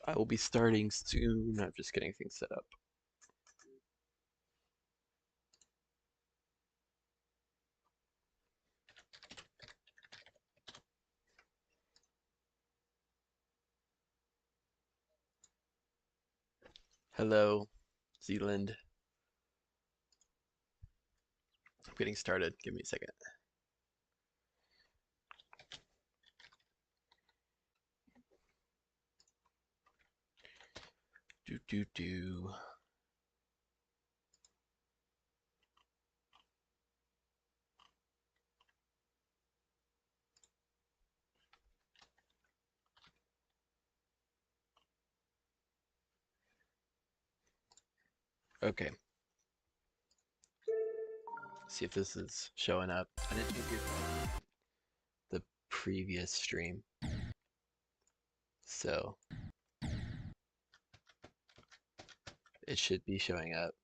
I will be starting soon. I'm just getting things set up. Hello, Zealand. I'm getting started. Give me a second. Do do do. Okay. See if this is showing up. I didn't think the previous stream, so it should be showing up.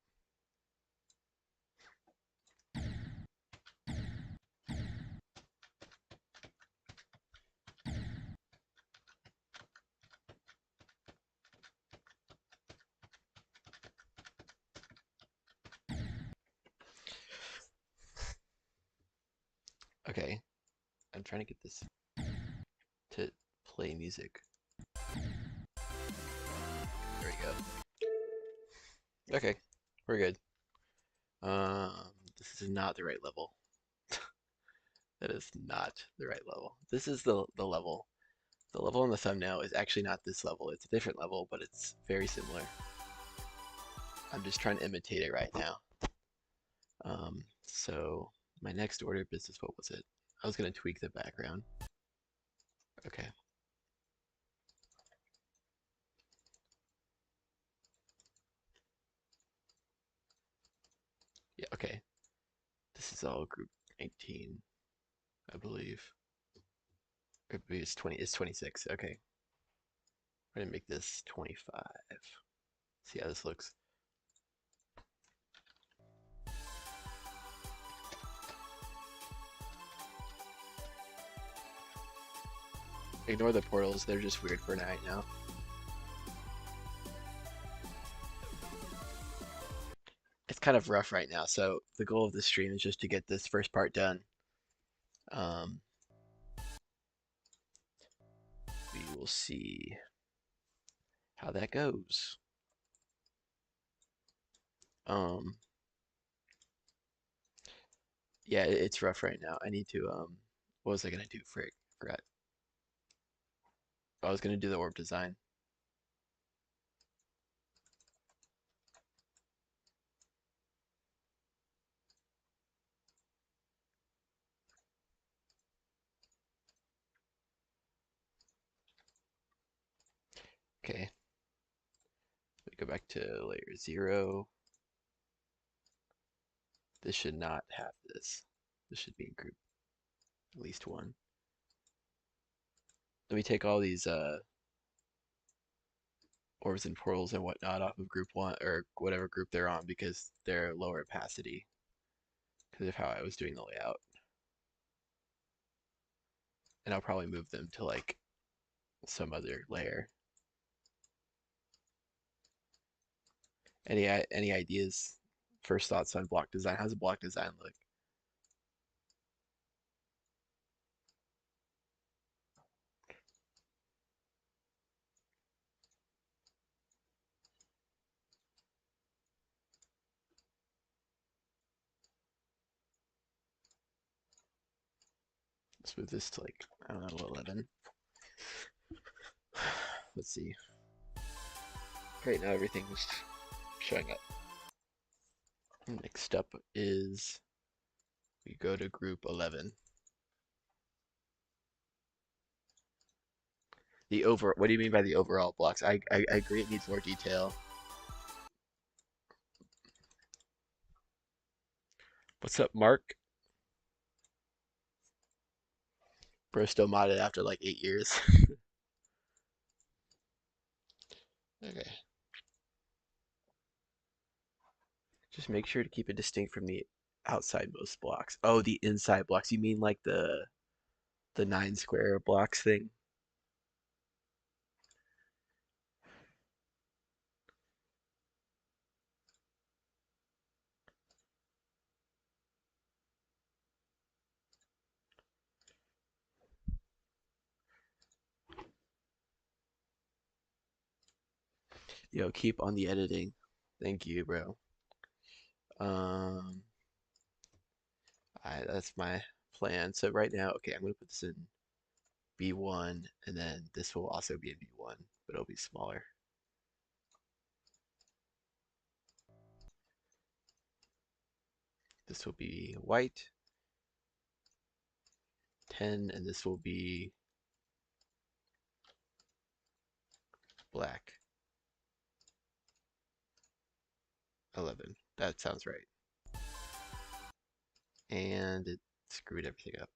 Okay. I'm trying to get this to play music. There we go. Okay, we're good. This is not the right level. That is not the right level. This is the level. The level on the thumbnail is actually not this level. It's a different level, but it's very similar. I'm just trying to imitate it right now. So my next order of business, what was it? I was gonna tweak the background. Okay. Yeah, okay. This is all group 19, I believe. It's 20, it's 26, okay. I'm gonna make this 25. See how this looks. Ignore the portals, they're just weird for right now. It's kind of rough right now, so the goal of this stream is just to get this first part done. We will see how that goes. Yeah, it's rough right now. I need to, what was I gonna do? Frick, forgot. I was gonna do the orb design. Okay, we go back to layer 0. This should not have this. This should be in group at least 1. Let me take all these orbs and portals and whatnot off of group 1 or whatever group they're on because they're lower opacity because of how I was doing the layout. And I'll probably move them to like some other layer. Any ideas? First thoughts on block design? How's the block design look? Let's move this to like, I don't know, 11. Let's see. Right now everything's showing up. Next up is we go to group 11. What do you mean by the overall blocks? I agree it needs more detail. What's up, Mark? Bro still modded after like 8 years. Okay. Just make sure to keep it distinct from the outside most blocks. Oh, the inside blocks. You mean like the 9 square blocks thing? Yo, keep on the editing. Thank you, bro. Um, that's my plan. So right now, okay, I'm gonna put this in B1, and then this will also be in B1, but it'll be smaller. This will be white, 10, and this will be black, 11. That sounds right. And it screwed everything up.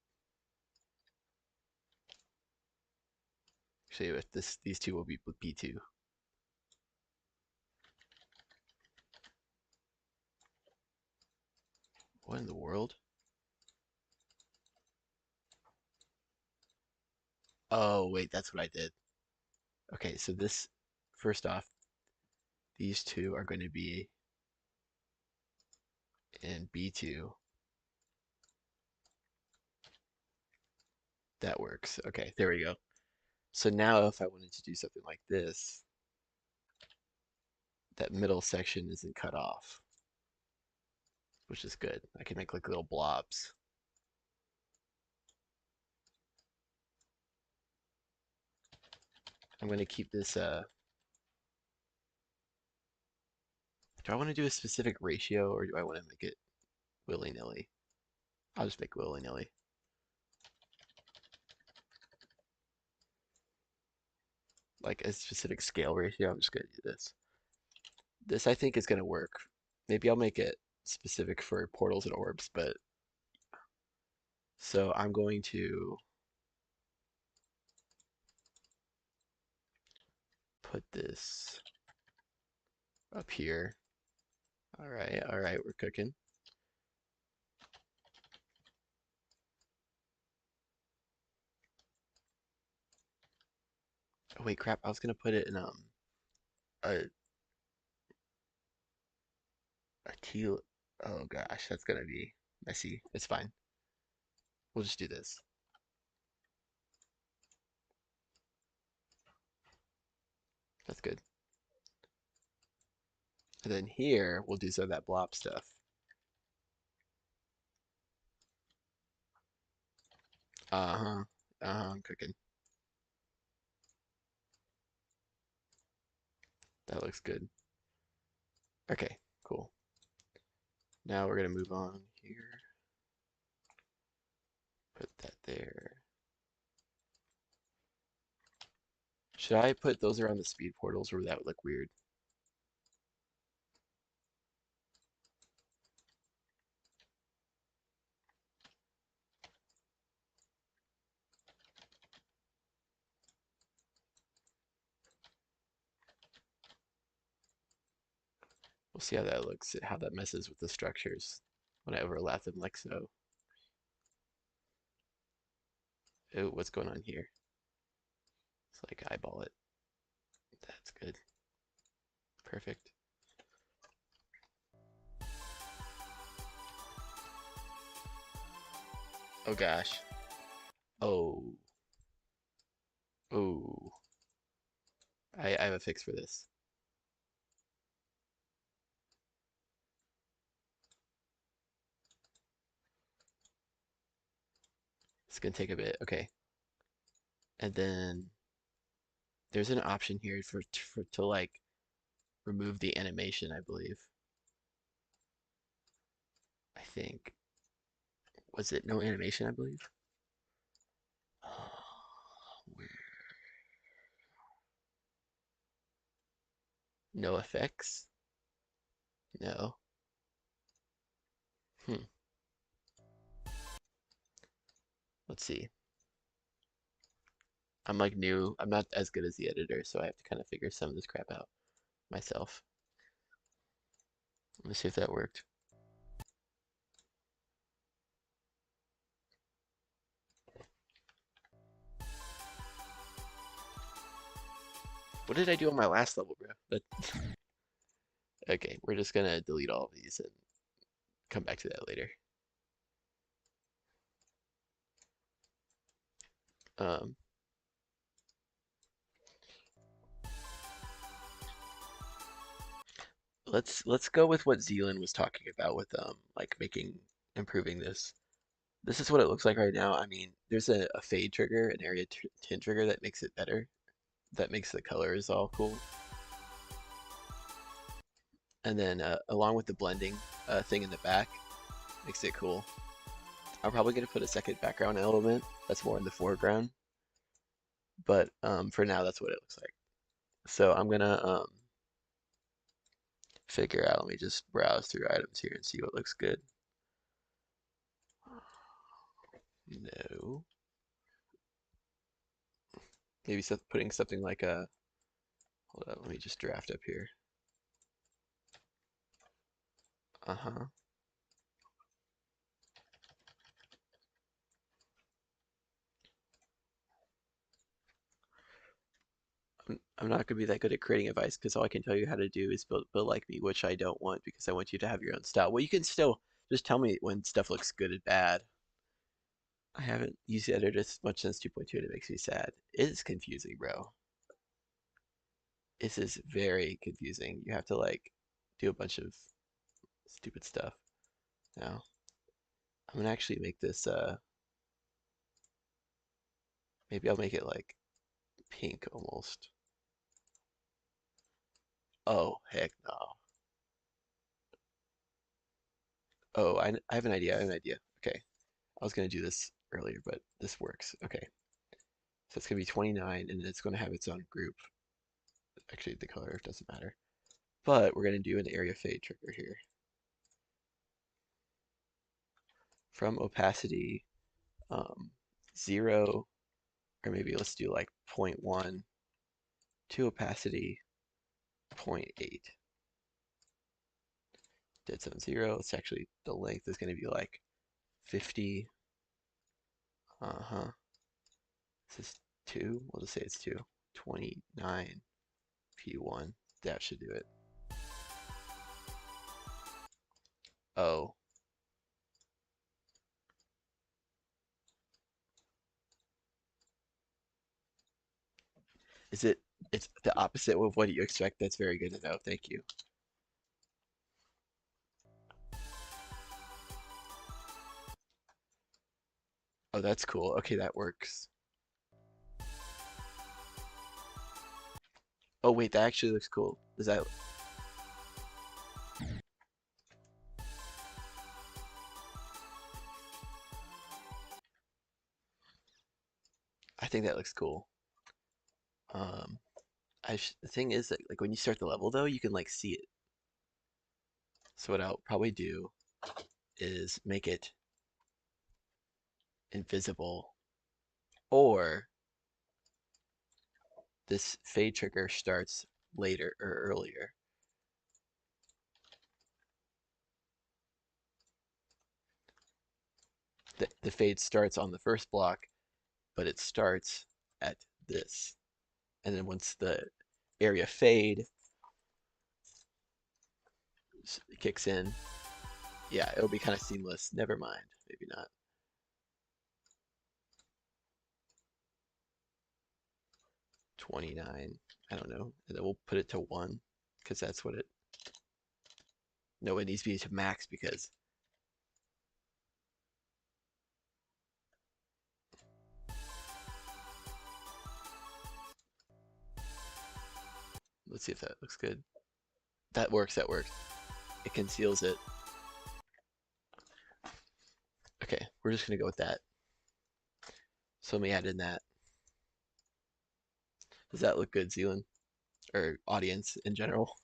Actually, with this, these two will be B2. What in the world? Oh, wait, that's what I did. Okay, so this, first off, these two are going to be in B2. That works. Okay, there we go. So now if I wanted to do something like this, that middle section isn't cut off, which is good. I can make like little blobs. I'm going to keep this, do I want to do a specific ratio or do I want to make it willy-nilly? I'll just make willy-nilly. Like a specific scale ratio, I'm just going to do this. This I think is going to work. Maybe I'll make it specific for portals and orbs, but so I'm going to put this up here. All right, we're cooking. Oh wait, crap, I was gonna put it in a a teal. Oh gosh, that's gonna be messy. It's fine. We'll just do this. That's good. And then here we'll do some of that blob stuff. Uh-huh. Uh-huh, I'm cooking. That looks good. Okay, cool. Now we're gonna move on here. Put that there. Should I put those around the speed portals or would that look weird? We'll see how that looks, how that messes with the structures when I overlap them like so. Oh, what's going on here? It's like eyeball it. That's good. Perfect. Oh gosh. Oh. Oh. I have a fix for this. It's gonna take a bit. Okay. And then there's an option here for to like remove the animation, I believe. I think. Was it no animation, I believe? Where? No effects? No. Hmm. Let's see. I'm like new. I'm not as good as the editor, so I have to kind of figure some of this crap out myself. Let me see if that worked. What did I do on my last level, bro? Okay, we're just gonna delete all of these and come back to that later. Um, let's go with what Zealand was talking about with like improving this. This is what it looks like right now. I mean, there's a fade trigger, an area tint trigger that makes it better. That makes the colors all cool. And then along with the blending thing in the back, makes it cool. I'm probably gonna put a second background element that's more in the foreground, but for now that's what it looks like. So I'm gonna figure out. Let me just browse through items here and see what looks good. No, maybe putting something like a. Hold on, let me just draft up here. Uh-huh. I'm not gonna be that good at creating advice because all I can tell you how to do is build like me, which I don't want because I want you to have your own style. Well, you can still just tell me when stuff looks good and bad. I haven't used the editor as much since 2.2 and it makes me sad. It is confusing, bro. This is very confusing. You have to like do a bunch of stupid stuff. Now, I'm gonna actually make this maybe I'll make it like pink almost. Oh, heck no. Oh, I have an idea. I have an idea. Okay. I was gonna do this earlier, but this works. Okay. So it's gonna be 29 and it's gonna have its own group. Actually, the color doesn't matter. But we're gonna do an area fade trigger here. From opacity, um, 0, or maybe let's do like 0.1 to opacity 0.8. Dead zone 0. It's actually the length is gonna be like 50. Uh-huh. This is 2. We'll just say it's 2. 29 P1. That should do it. Oh, is it? It's the opposite of what you expect. That's very good to know. Thank you. Oh, that's cool. Okay, that works. Oh, wait, that actually looks cool. Is that? I think that looks cool. Um, the thing is that like when you start the level though, you can like see it. So what I'll probably do is make it invisible, or this fade trigger starts later or earlier. The fade starts on the first block, but it starts at this. And then once the area fade kicks in, yeah, it'll be kind of seamless. Never mind, maybe not. 29, I don't know. And then we'll put it to 1 because that's what it. No, it needs to be to max because let's see if that looks good. That works, that works. It conceals it. Okay, we're just gonna go with that. So let me add in that. Does that look good, Zealand? Or audience in general?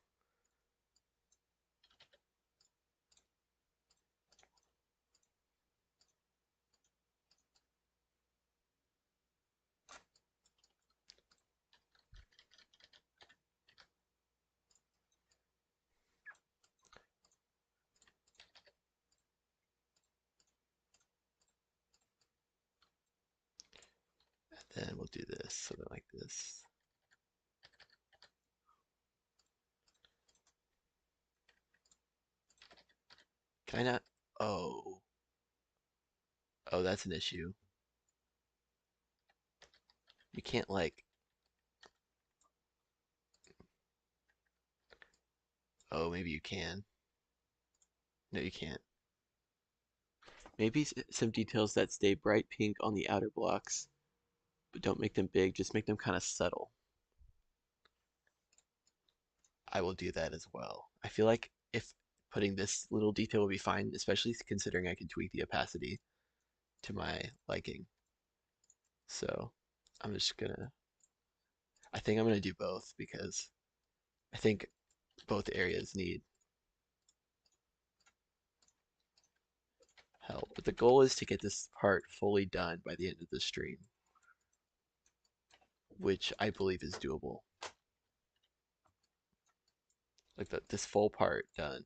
And then we'll do this, something like this. Can I not? Oh, oh, that's an issue. You can't like, Oh, maybe you can. No, you can't. Maybe some details that stay bright pink on the outer blocks, but don't make them big, just make them kind of subtle. I will do that as well. I feel like if putting this little detail will be fine, especially considering I can tweak the opacity to my liking. So I'm just gonna, I think I'm gonna do both because I think both areas need help. But the goal is to get this part fully done by the end of the stream, which I believe is doable. Like this full part done.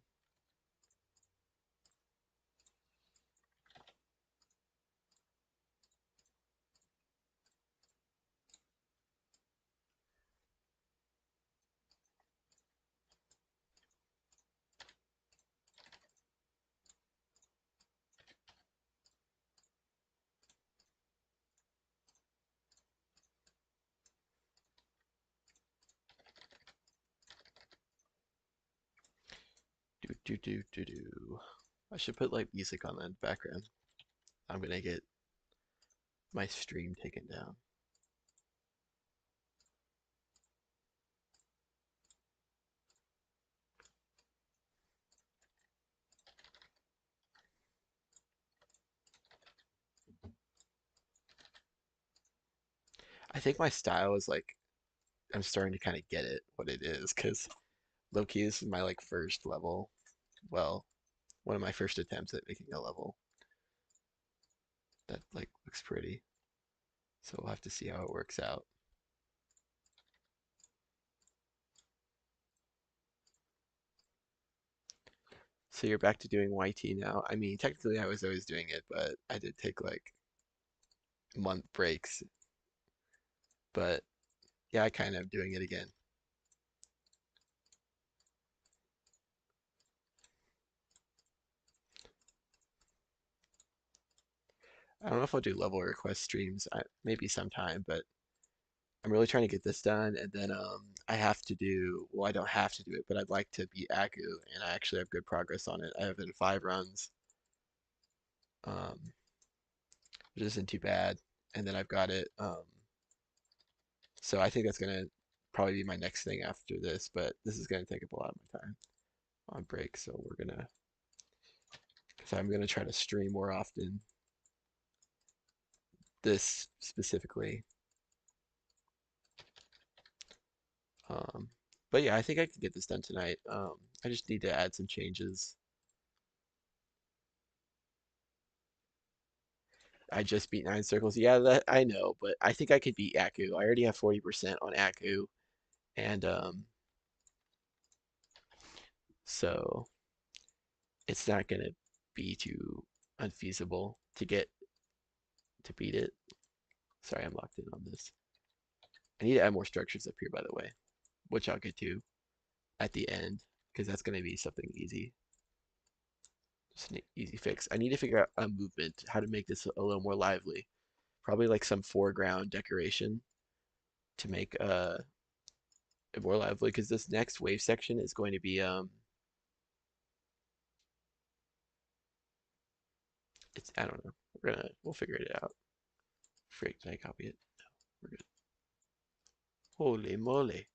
Do do do do do. I should put like music on the background. I'm gonna get my stream taken down. I think my style is like I'm starting to kind of get it what it is because Loki is my like first level. Well, one of my first attempts at making a level that like looks pretty. So we'll have to see how it works out. So you're back to doing YT now. I mean, technically I was always doing it, but I did take like month breaks. But yeah, I kind of am doing it again. I don't know if I'll do level request streams, maybe sometime, but I'm really trying to get this done. And then I have to do, well, I don't have to do it, but I'd like to beat Aku, and I actually have good progress on it. I have it in 5 runs, um, which isn't too bad. And then I've got it. So I think that's gonna probably be my next thing after this, but this is gonna take up a lot of my time on break. So we're gonna, because I'm gonna try to stream more often. This specifically. Um, but yeah, I think I can get this done tonight. I just need to add some changes. I just beat 9 circles. Yeah, that I know, but I think I could beat Aku. I already have 40% on Aku, and so it's not gonna be too unfeasible to get to beat it. Sorry, I'm locked in on this. I need to add more structures up here, by the way, which I'll get to at the end, because that's gonna be something easy. Just an easy fix. I need to figure out a movement, how to make this a little more lively. Probably like some foreground decoration to make it more lively, because this next wave section is going to be it's I don't know. We'll figure it out. Freak, did I copy it? No, we're good. Holy moly.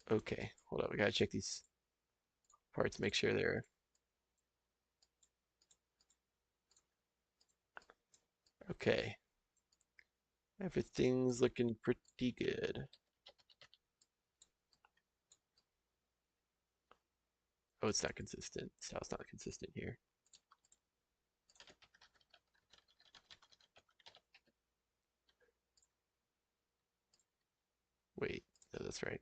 Okay, hold on. We gotta check these parts, make sure they're okay. Everything's looking pretty good. Oh, it's not consistent. Style's not consistent here. Wait, no, that's right.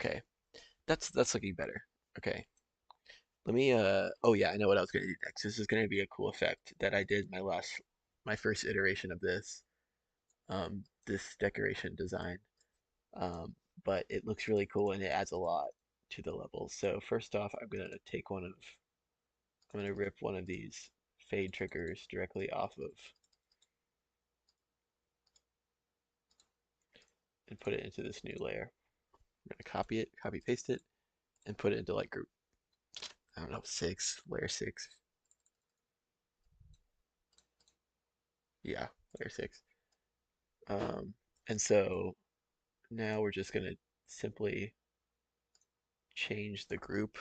Okay, that's looking better. Okay, let me oh yeah, I know what I was gonna do next. This is gonna be a cool effect that I did my first iteration of this decoration design. Um, but it looks really cool and it adds a lot to the levels. So first off, I'm gonna rip one of these fade triggers directly off of and put it into this new layer. I'm gonna copy paste it, and put it into like group, I don't know, layer six. Yeah, layer six. Um, and so now we're just gonna simply change the group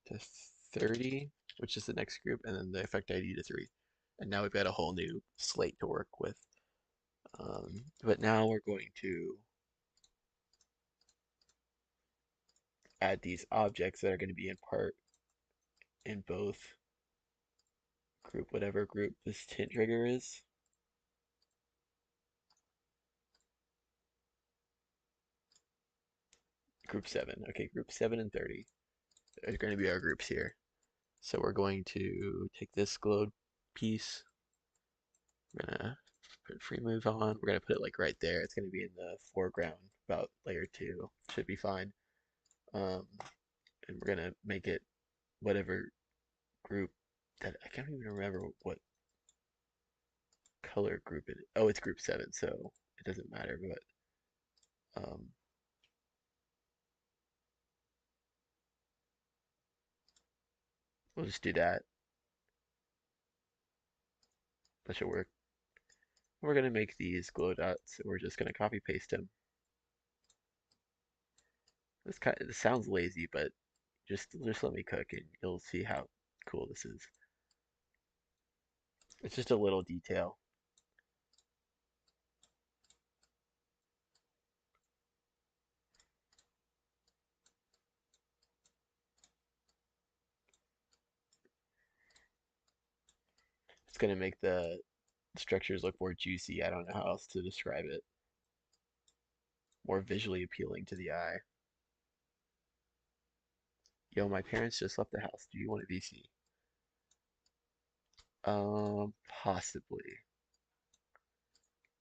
to 30, which is the next group, and then the effect ID to 3. And now we've got a whole new slate to work with. But now we're going to add these objects that are going to be in part in both whatever group this tint trigger is. Group 7. Okay, group 7 and 30 are going to be our groups here. So we're going to take this glowed piece. We're going to put free move on. We're going to put it like right there. It's going to be in the foreground, about layer 2. Should be fine. Um, and we're going to make it whatever group that I can't even remember what color group it is. Oh, it's group 7, so it doesn't matter, but we'll just do that. That should work. We're gonna make these glow dots, and we're just gonna copy paste them. This sounds lazy, but just let me cook, and you'll see how cool this is. It's just a little detail. It's gonna make the structures look more juicy. I don't know how else to describe it. More visually appealing to the eye. Yo, my parents just left the house. Do you want a VC? Possibly.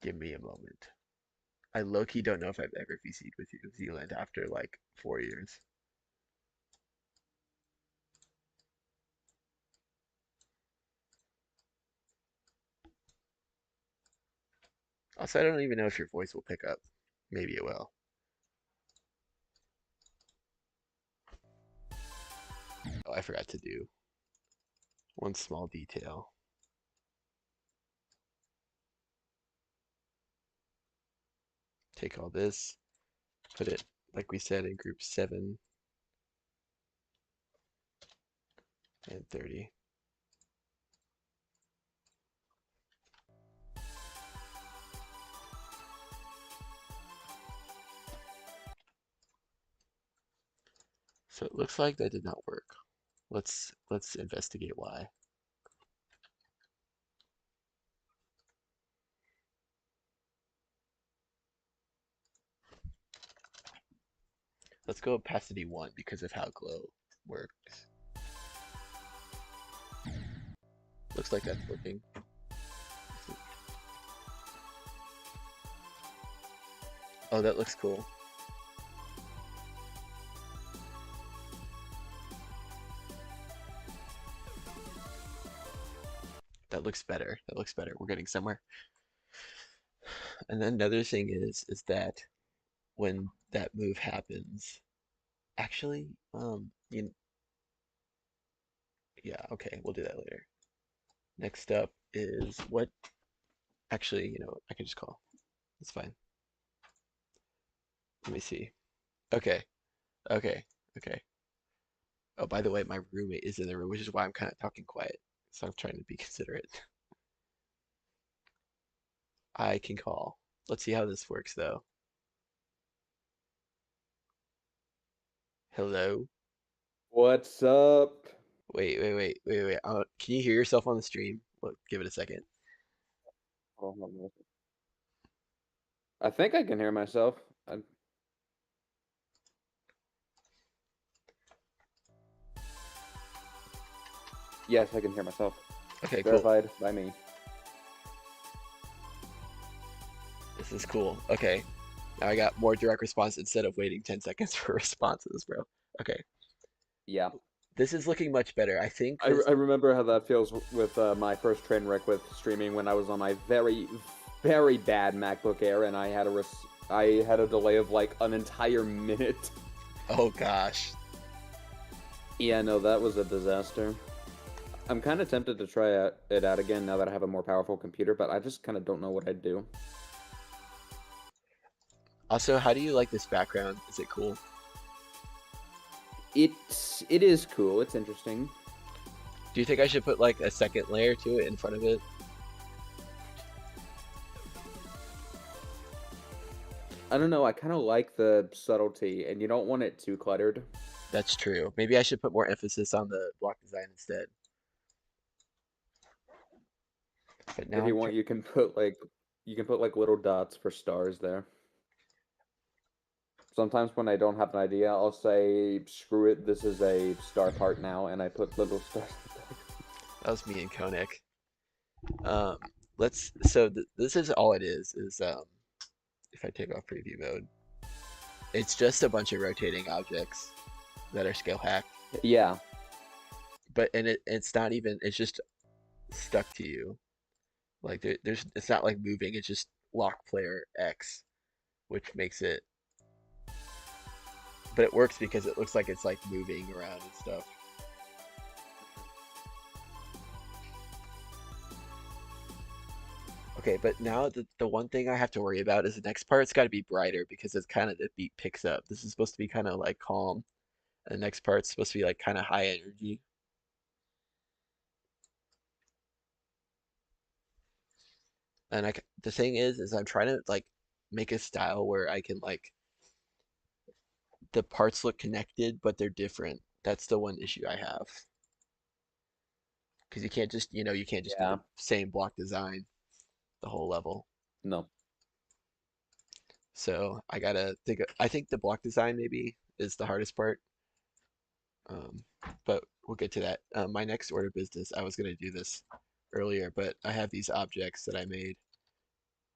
Give me a moment. I low-key don't know if I've ever VC'd with New Zealand after like 4 years. Also, I don't even know if your voice will pick up. Maybe it will. Oh, I forgot to do one small detail. Take all this, put it, like we said, in group 7 and 30. So it looks like that did not work. Let's investigate why. Let's go opacity 1 because of how glow works. Looks like that's working. Oh, that looks cool. That looks better. That looks better. We're getting somewhere. And then another thing is that when that move happens, actually, yeah, okay, we'll do that later. Next up is what, actually, I can just call. It's fine. Let me see. Okay, okay, okay. Oh, by the way, my roommate is in the room, which is why I'm kind of talking quiet. So I'm trying to be considerate. I can call. Let's see how this works, though. Hello? What's up? Wait. Can you hear yourself on the stream? Look, give it a second. Hold on. I think I can hear myself. Yes, I can hear myself. Okay, cool. Verified by me. This is cool. Okay, now I got more direct response instead of waiting 10 seconds for responses, bro. Okay, Yeah. this is looking much better. I think this. I remember how that feels with my first train wreck with streaming when I was on my very, very bad MacBook Air and I had a delay of like an entire minute. Oh gosh. Yeah, no, that was a disaster. I'm kind of tempted to try it out again now that I have a more powerful computer, but I just kind of don't know what I'd do. Also, how do you like this background? Is it cool? It is cool. It's interesting. Do you think I should put like a second layer to it in front of it? I don't know. I kind of like the subtlety, and you don't want it too cluttered. That's true. Maybe I should put more emphasis on the block design instead. But If now you I'm want, you can put like little dots for stars there. Sometimes when I don't have an idea, I'll say, "Screw it, this is a star part now," and I put little stars. that was me and Koenig. Um, so this is all it is if I take off preview mode, it's just a bunch of rotating objects that are scale hacked. Yeah, But and it's not even it's just stuck to you. Like there's it's not like moving. It's just lock player X, which makes it. But it works because it looks like it's like moving around and stuff. Okay, but now the one thing I have to worry about is the next part's got to be brighter because it's kind of the beat picks up. This is supposed to be kind of like calm, and the next part's supposed to be like kind of high energy. And the thing is I'm trying to like make a style where I can like the parts look connected, but they're different. That's the one issue I have. Because you can't just, you can't just do yeah, the same block design the whole level. no. So I gotta think. I think the block design maybe is the hardest part. Um, but we'll get to that. My next order of business, I was gonna do this earlier, but I have these objects that I made.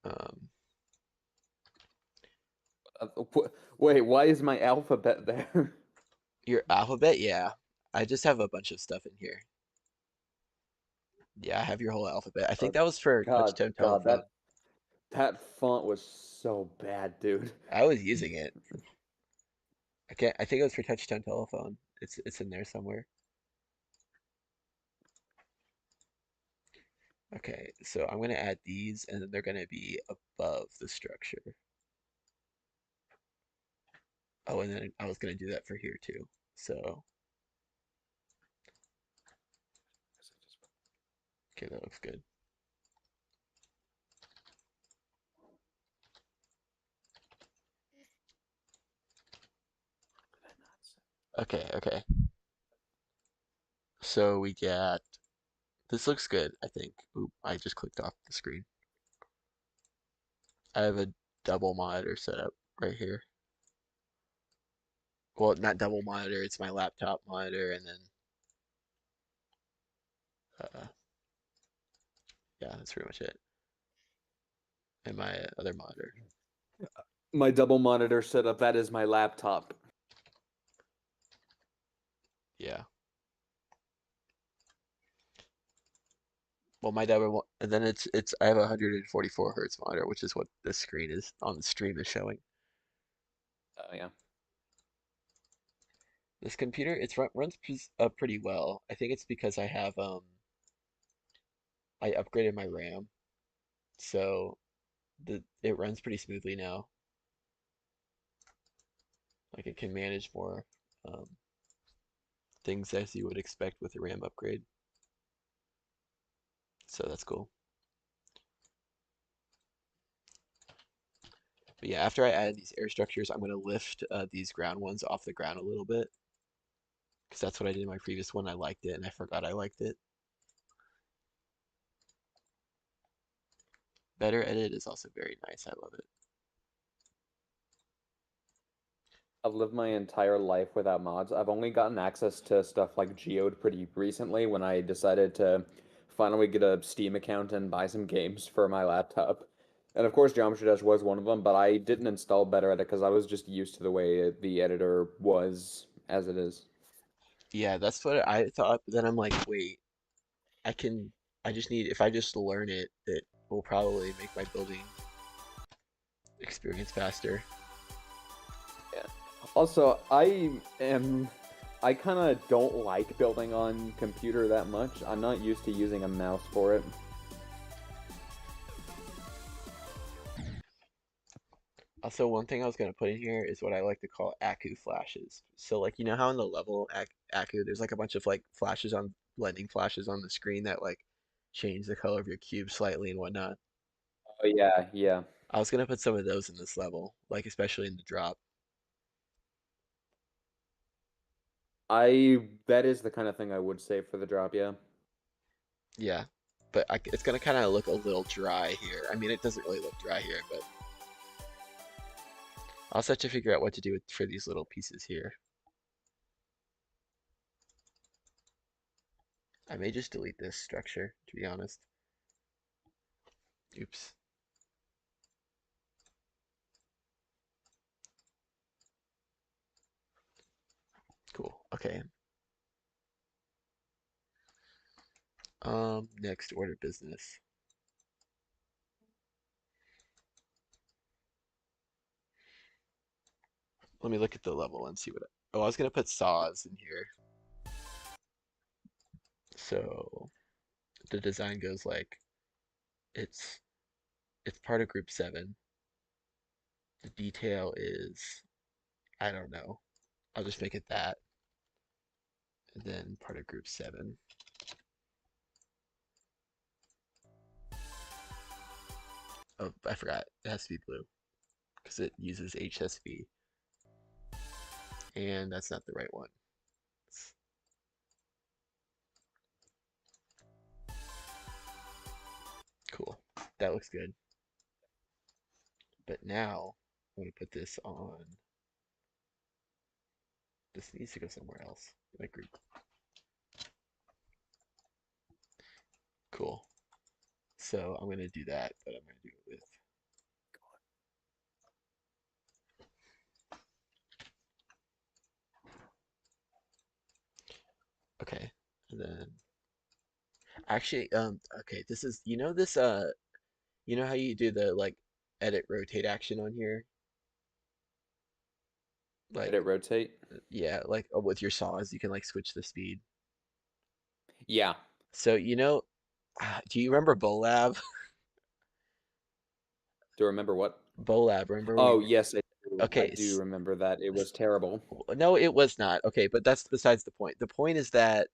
Um, Wait, why is my alphabet there? your alphabet, yeah. I just have a bunch of stuff in here. Yeah, I have your whole alphabet. I think Oh, that was for touch-tone God, telephone. that font was so bad, dude. I was using it. I can't. I think it was for touch-tone telephone. It's in there somewhere. Okay, so I'm gonna add these, and then they're gonna be above the structure. Oh, and then I was gonna do that for here too. So, okay, that looks good. Okay, okay. So we got this looks good, I think. Oop, I just clicked off the screen. I have a double monitor set up right here. Well, not double monitor, it's my laptop monitor, and then uh, yeah, that's pretty much it. And my other monitor. My double monitor setup, that is my laptop. Yeah. Well, my double, and then it's I have a 144 hertz monitor, which is what the screen is on the stream is showing. Oh yeah. This computer, runs pretty well. I think it's because I upgraded my RAM, so it runs pretty smoothly now. Like it can manage more um, things as you would expect with a RAM upgrade. So that's cool. But yeah, after I add these air structures, I'm gonna lift these ground ones off the ground a little bit because that's what I did in my previous one. I liked it and I forgot I liked it. Better edit is also very nice. I love it. I've lived my entire life without mods. I've only gotten access to stuff like Geode pretty recently when I decided to finally get a Steam account and buy some games for my laptop. And of course, Geometry Dash was one of them, but I didn't install Better Edit because I was just used to the way the editor was as it is. Yeah, that's what I thought, but then I'm like, wait, I can, I just need, if I just learn it, it will probably make my building experience faster. Yeah. Also, I kind of don't like building on computer that much. I'm not used to using a mouse for it. Also, one thing I was gonna put in here is what I like to call Aku flashes. So, like, you know how in the level Aku, there's like a bunch of like flashes on blending flashes on the screen that like change the color of your cube slightly and whatnot. Oh yeah, yeah. I was gonna put some of those in this level, like especially in the drop. I that is the kind of thing I would save for the drop, yeah. Yeah, but it's gonna kind of look a little dry here. I mean, it doesn't really look dry here, but I'll also have to figure out what to do for these little pieces here. I may just delete this structure, to be honest. Oops. Cool. Okay. Next order business. Let me look at the level and see what. Oh, I was gonna put saws in here. So the design goes like it's it's part of group 7. The detail is I don't know. I'll just make it that. And then part of group 7. Oh, I forgot. It has to be blue because it uses HSV. And that's not the right one. Cool. That looks good. But now I'm gonna put this on. This needs to go somewhere else. My group. Cool. So I'm gonna do that, but I'm gonna do it with. Okay. And then actually, okay, this is you know how you do the like edit rotate action on here? Like Edit rotate. yeah, like with your saws, you can like switch the speed. Yeah. So do you remember Bolab? Do you remember what? Bolab, remember when Oh, you yes, I do. I okay, do remember that. It was terrible. no, it was not. Okay, but that's besides the point. The point is that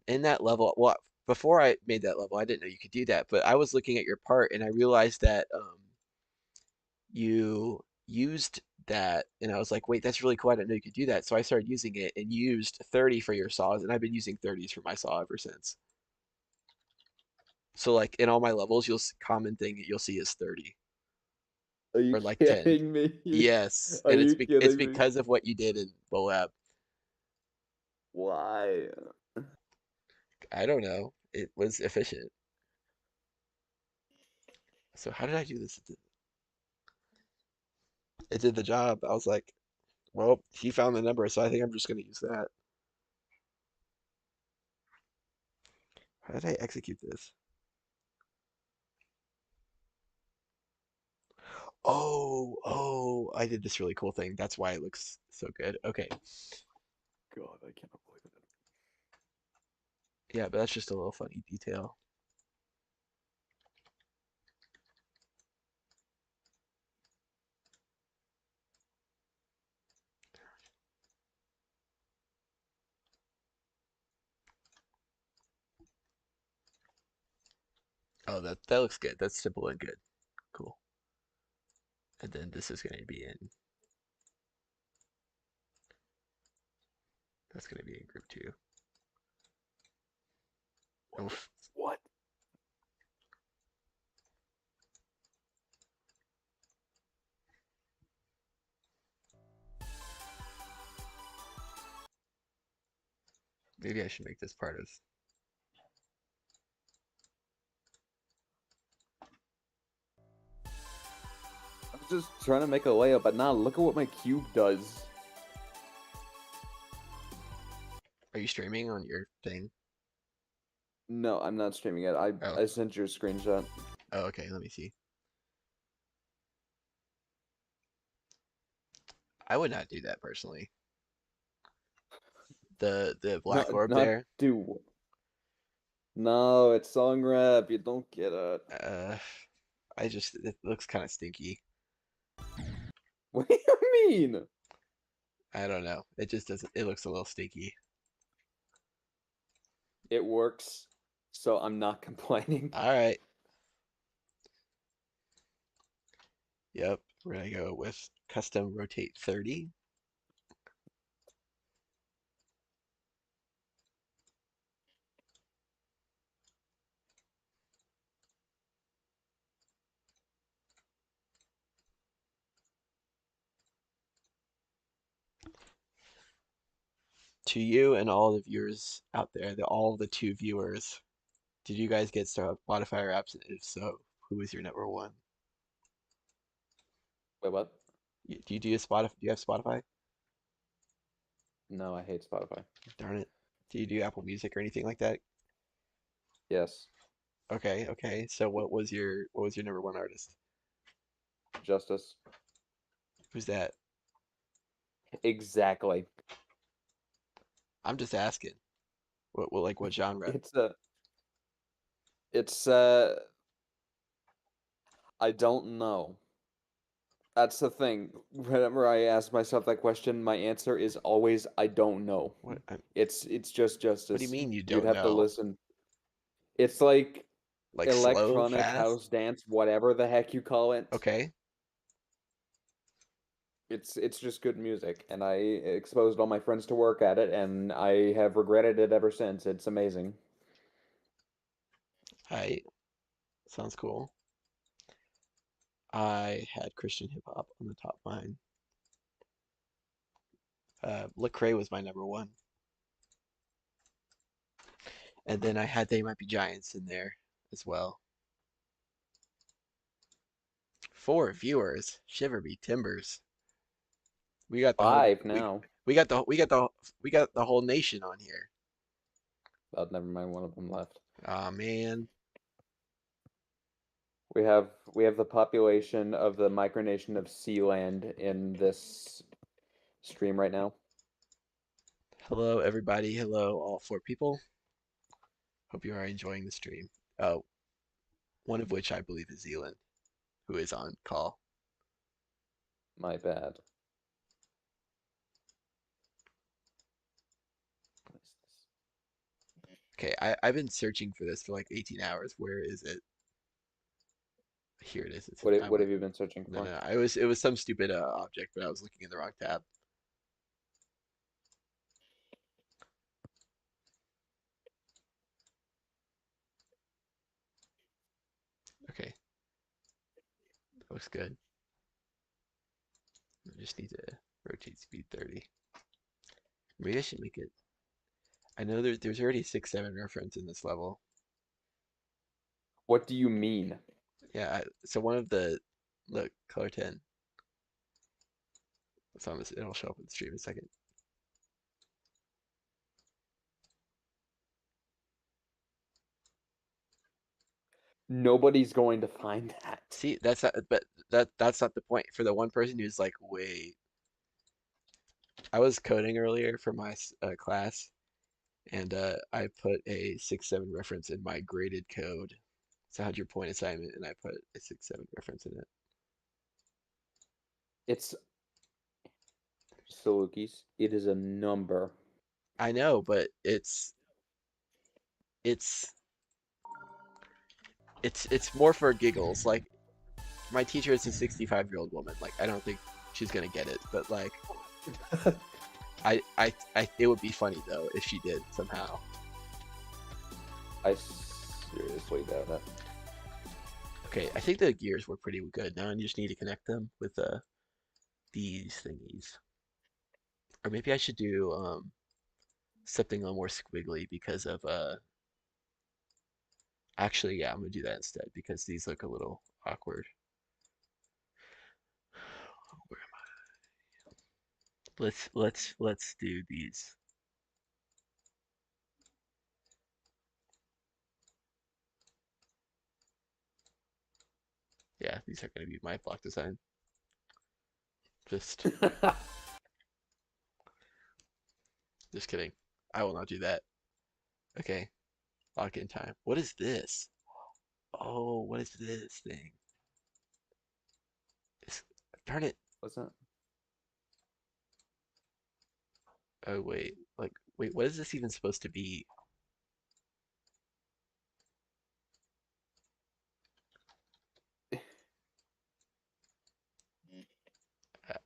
in that level, well, before I made that level, I didn't know you could do that, but I was looking at your part and I realized that you used that and I was like, wait, that's really cool. I didn't know you could do that. So I started using it and used 30 for your saws, and I've been using 30s for my saw ever since. So like in all my levels, common thing that you'll see is 30 Are you or like 10. kidding me? Yes, Are and you it's kidding me? because of what you did in Boab. Why? I don't know. It was efficient. So how did I do this? It did the job. I was like, well, he found the number, so I think I'm just gonna use that. How did I execute this? I did this really cool thing. That's why it looks so good. Okay. God, I cannot believe it. Yeah, but that's just a little funny detail. Oh, that looks good. That's simple and good. Cool. And then this is going to be in, that's going to be in group 2. What? Oof. What? Maybe I should make this part of. I was just trying to make a layup, but now look at what my cube does. Are you streaming on your thing? No, I'm not streaming it. I Oh, I sent you a screenshot. oh, okay. Let me see. I would not do that personally. The black No, orb not there. do. No, it's song rap. You don't get it. Uh, it looks kind of stinky. What do you mean? I don't know. It just doesn't. It looks a little stinky. It works, so I'm not complaining. All right. Yep. We're gonna go with custom rotate 30. To you and all the viewers out there, all the two viewers, did you guys get Spotify Wraps? And if so, who was your number one? Wait, what? Do you do a Spotify? Do you have Spotify? No, I hate Spotify. Darn it. Do you do Apple Music or anything like that? Yes, Okay, okay. So what was your number one artist? Justice. Who's that? Exactly. I'm just asking. What genre? It's a. It's I don't know. That's the thing. Whenever I ask myself that question, my answer is always I don't know. What It's just what do you justice. mean you You'd don't have to know? listen. It's like Like slow, electronic fast? house dance, whatever the heck you call it. Okay. It's just good music, and I exposed all my friends to work at it, and I have regretted it ever since. It's amazing. I sounds cool. I had Christian hip hop on the top line. Lecrae was my number one. And then I had They Might Be Giants in there as well. 4 viewers. Shiver me timbers. We got the whole Five we now. we got the whole nation on here. But never mind, one of them left. Aw man. We have the population of the micronation of Sealand in this stream right now. Hello everybody. Hello all 4 people. Hope you are enjoying the stream. Oh, one of which I believe is Zealand, who is on call. My bad. Okay, I've been searching for this for like 18 hours. Where is it? Here it is. I What went. have you been searching No, for? no, it was some stupid object, but I was looking in the wrong tab. Okay, that looks good. I just need to rotate speed 30. Maybe I should make it. I know there's already a 6-7 reference in this level. What do you mean? Yeah, so one of the look color 10. It's on this. It'll show up in the stream in a second. Nobody's going to find that. See, that's not, but that's not the point. For the one person who's like, wait, I was coding earlier for my class, and I put a 6-7 reference in my graded code. It's a 100-point assignment, and I put a 6-7 reference in it. It's Salukis. It is a number. I know, but it's it's more for giggles. Like my teacher is a 65-year-old woman. Like I don't think she's gonna get it, but like it would be funny though if she did somehow. I seriously doubt it. Okay, I think the gears were pretty good. Now I just need to connect them with these thingies. Or maybe I should do something a little more squiggly because of actually yeah, I'm gonna do that instead because these look a little awkward. Let's do these. Yeah, these are gonna be my block design. Just just kidding. I will not do that. Okay, lock in time. What is this? Oh, what is this thing? It's, darn it. Wasn't Oh wait, like wait, what is this even supposed to be? Uh,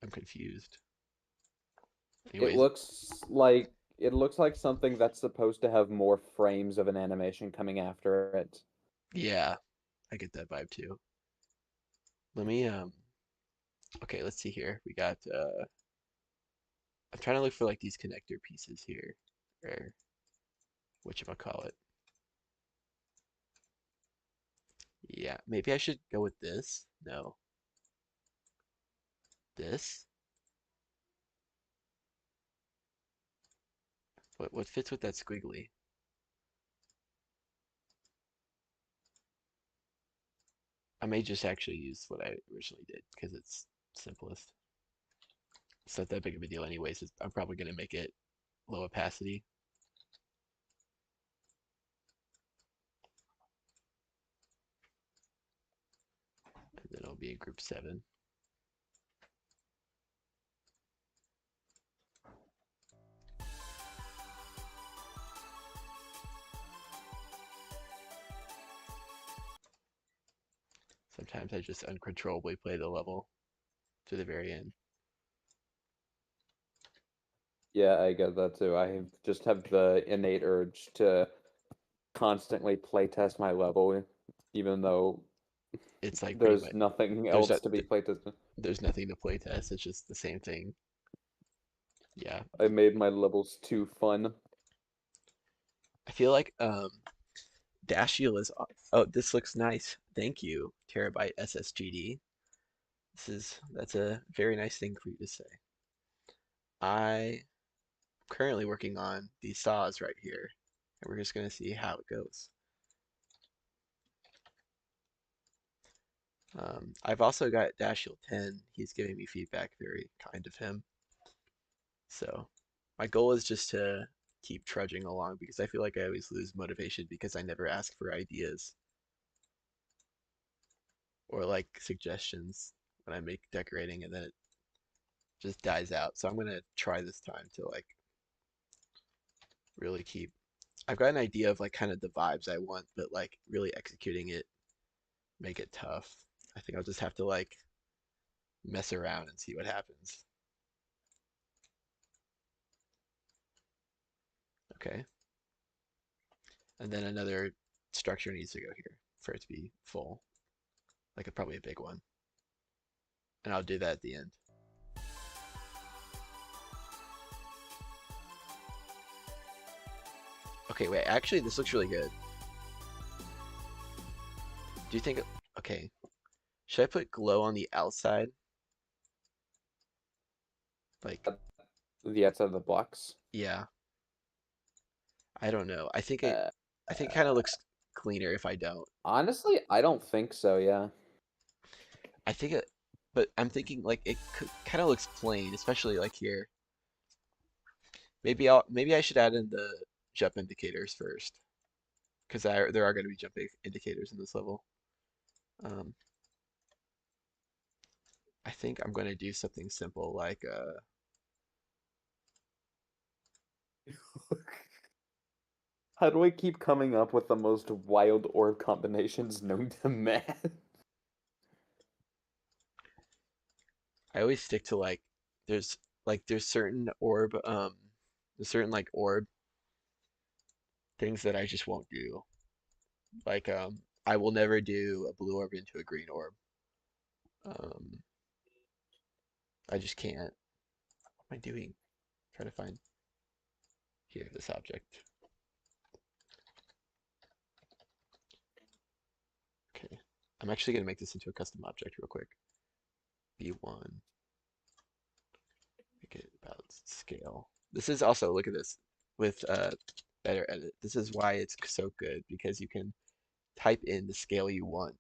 I'm confused. it Anyways, looks like it looks like something that's supposed to have more frames of an animation coming after it. yeah, I get that vibe too. Let me okay, let's see here. We got I'm trying to look for like these connector pieces here. Or whatchamacallit. Yeah, maybe I should go with this. No. This? What fits with that squiggly? I may just actually use what I originally did because it's simplest. It's not that big of a deal anyways. I'm probably gonna make it low opacity. And then it'll be in group 7. Sometimes I just uncontrollably play the level to the very end. Yeah, I get that too. Just have the innate urge to constantly playtest my level, even though It's like pretty there's much nothing there's else not to be playtested. there's nothing to play test. It's just the same thing. Yeah, I made my levels too fun. I feel like Dashiell is. Oh, this looks nice. Thank you, Terabyte SSGD. That's a very nice thing for you to say. I'm currently working on these saws right here, and we're just gonna see how it goes. I've also got Dashiell 10. He's giving me feedback, very kind of him. So my goal is just to keep trudging along because I feel like I always lose motivation because I never ask for ideas or like suggestions when I make decorating and then it just dies out. So I'm gonna try this time to like really keep. I've got an idea of like kind of the vibes I want, but like really executing it make it tough. I think I'll just have to like mess around and see what happens. Okay. And then another structure needs to go here for it to be full, like probably a big one. And I'll do that at the end. Okay, wait, actually this looks really good. Do you think, okay, should I put glow on the outside? Like, The outside of the blocks. yeah, I don't know. Uh, I think it kind of looks cleaner if I don't. Honestly, I don't think so, yeah. I think it, but I'm thinking like it kind of looks plain, especially like here. Maybe I should add in the jump indicators first, because there are going to be jump indicators in this level. Um, I think I'm going to do something simple like How do I keep coming up with the most wild orb combinations known to man? I always stick to there's there's certain there's certain like orb things that I just won't do. Like I will never do a blue orb into a green orb. Um, I just can't. What am I doing? Trying to find. here, this object. Okay. I'm actually going to make this into a custom object real quick. B1, make it about scale. This is also, look at this, with better edit. This is why it's so good, because you can type in the scale you want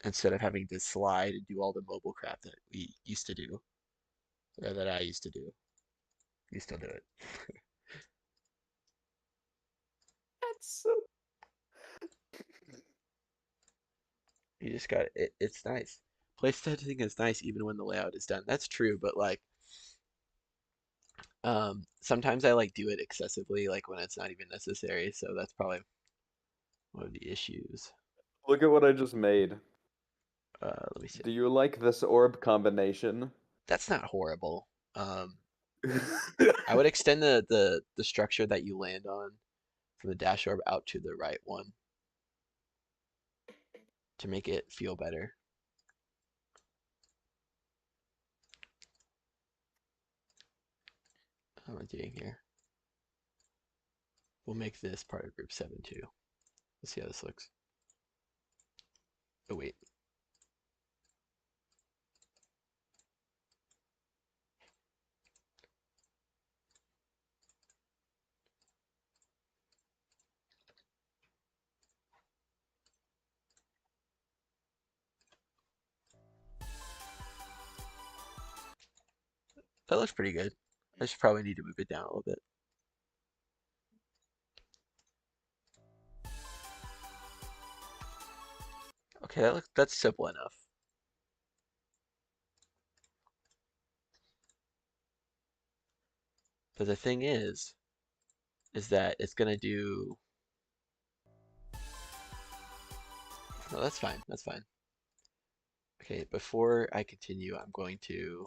instead of having to slide and do all the mobile crap that we used to do, or that I used to do. You still do it. That's so. You just got it. It's nice. Place editing is nice even when the layout is done. That's true, but like sometimes I like do it excessively, like when it's not even necessary. So that's probably one of the issues. Look at what I just made. Let me see. Do you like this orb combination? That's not horrible. Um, I would extend the structure that you land on from the dash orb out to the right one to make it feel better. What am I doing here? We'll make this part of group 7 too. Let's see how this looks. Oh wait, that looks pretty good. I should probably need to move it down a little bit. Okay, that's simple enough. But the thing is that it's gonna do. No, that's fine. That's fine. Okay, before I continue, I'm going to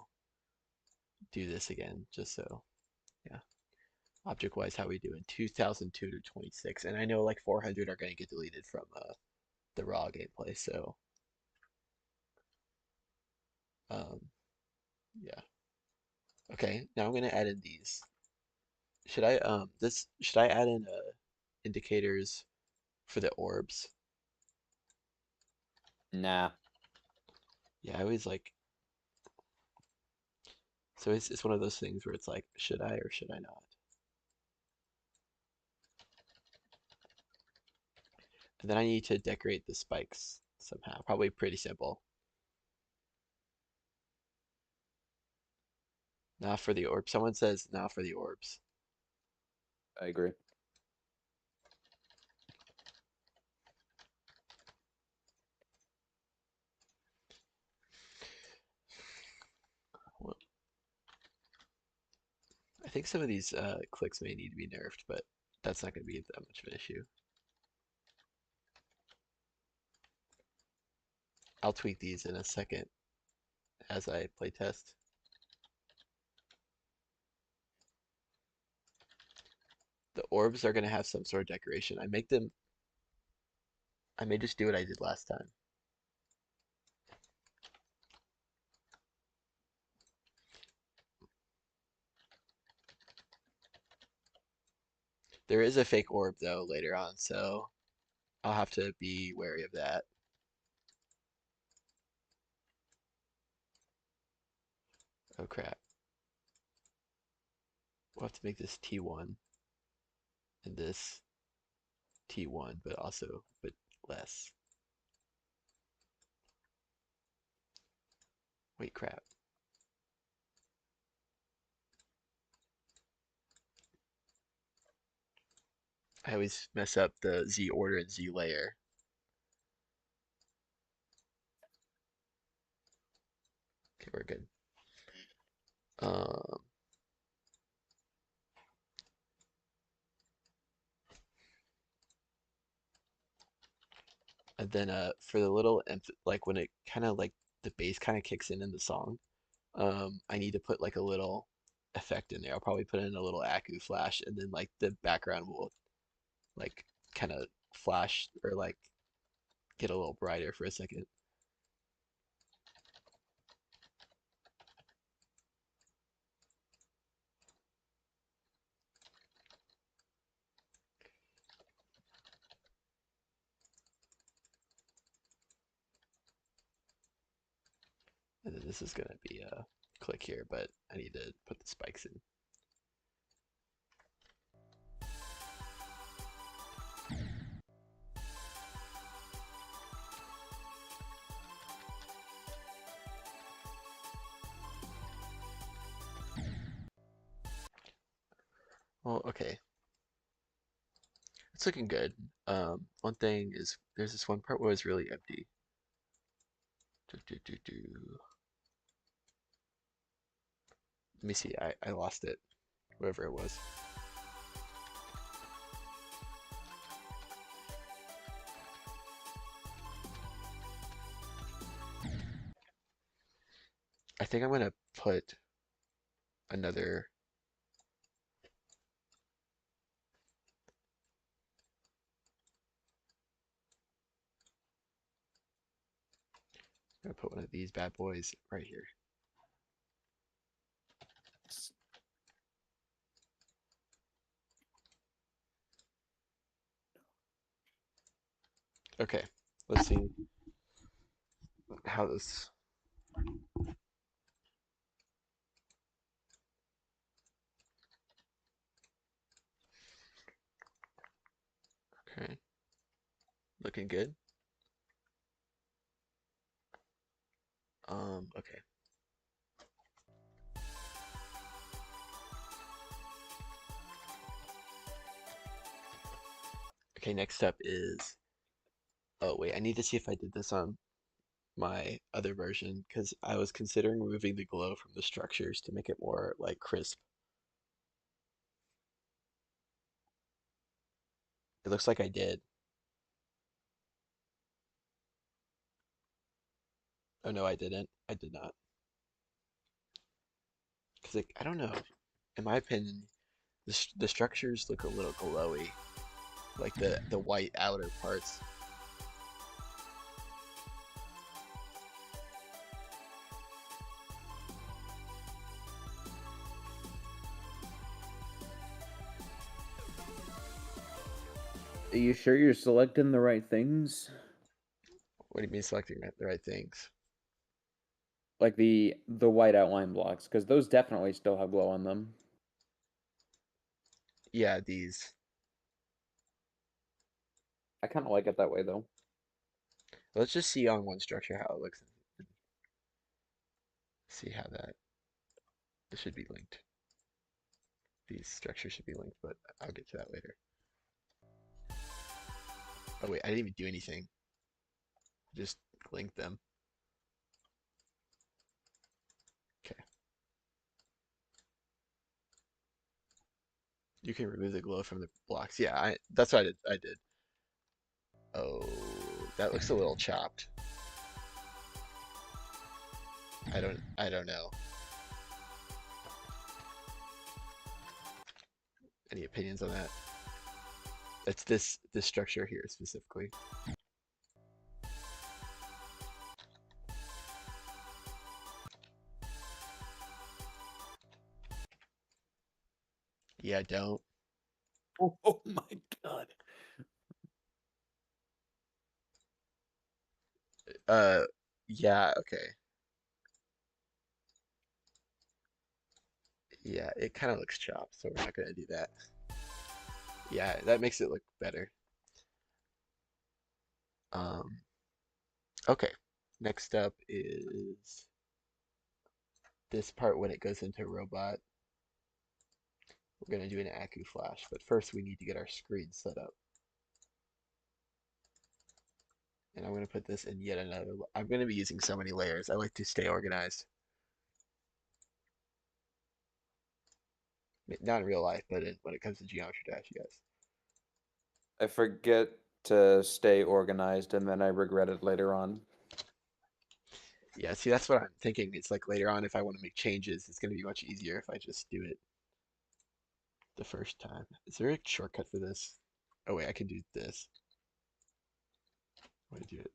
do this again, just so, yeah. Object-wise, how we doing? 2002 to 26, and I know like 400 are gonna get deleted from the raw gameplay, so um, yeah. Okay, now I'm gonna add in these. Should I add in indicators for the orbs? Nah. Yeah, I always like. So it's one of those things where it's like, should I or should I not? And then I need to decorate the spikes somehow. Probably pretty simple. Not for the orbs. Someone says not for the orbs. I agree. Well, I think some of these clicks may need to be nerfed, but that's not going to be that much of an issue. I'll tweak these in a second as I play test. The orbs are going to have some sort of decoration. I may just do what I did last time. There is a fake orb though later on, so I'll have to be wary of that. Oh crap. We'll have to make this T1 and this T1, but also, but less. Wait, crap. I always mess up the Z order and Z layer. Okay, we're good. Um, and then for the little like when it kind of like the bass kind of kicks in the song, I need to put like a little effect in there. I'll probably put in a little Aku flash, and then like the background will like kind of flash or like get a little brighter for a second. And then this is gonna be a click here, but I need to put the spikes in. Well, okay, it's looking good. One thing is there's this one part where it's really empty. Do, do, do, do. Let me see. I lost it, wherever it was. I think I'm gonna put another. I'm gonna put one of these bad boys right here. Okay, let's see how this. Okay, looking good. Okay. Okay, next up is. Oh wait, I need to see if I did this on my other version because I was considering removing the glow from the structures to make it more like crisp. It looks like I did. Oh no, I didn't. I did not. Because like, I don't know. In my opinion, the structures look a little glowy, like the white outer parts. Are you sure you're selecting the right things? What do you mean selecting the right things? Like the white outline blocks, because those definitely still have glow on them. Yeah, these. I kind of like it that way though. Let's just see on one structure how it looks. See how that this should be linked. These structures should be linked, but I'll get to that later. Oh wait, I didn't even do anything. Just link them. Okay. You can remove the glow from the blocks. Yeah, that's what I did. Oh, that looks a little chopped. I don't know. Any opinions on that? It's this structure here specifically. Yeah, don't. Oh my god. Uh, yeah, okay. Yeah, it kind of looks chopped, so we're not gonna do that. Yeah, that makes it look better. Um, okay. Next up is this part when it goes into robot. We're gonna do an Aku flash, but first we need to get our screen set up. And I'm gonna put this in yet another. I'm gonna be using so many layers. I like to stay organized. Not in real life, but when it comes to Geometry Dash, yes. I forget to stay organized and then I regret it later on. Yeah, see, that's what I'm thinking. It's like later on, if I want to make changes, it's gonna be much easier if I just do it the first time. Is there a shortcut for this? Oh wait, I can do this. I want to do it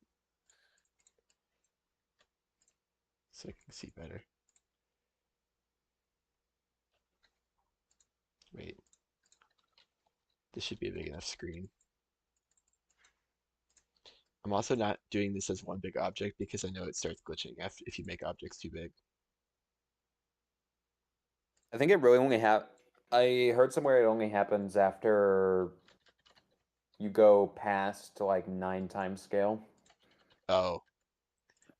so I can see better. Wait, this should be a big enough screen. I'm also not doing this as one big object because I know it starts glitching after if you make objects too big. I think it really only I heard somewhere it only happens after you go past like 9 times scale. Oh,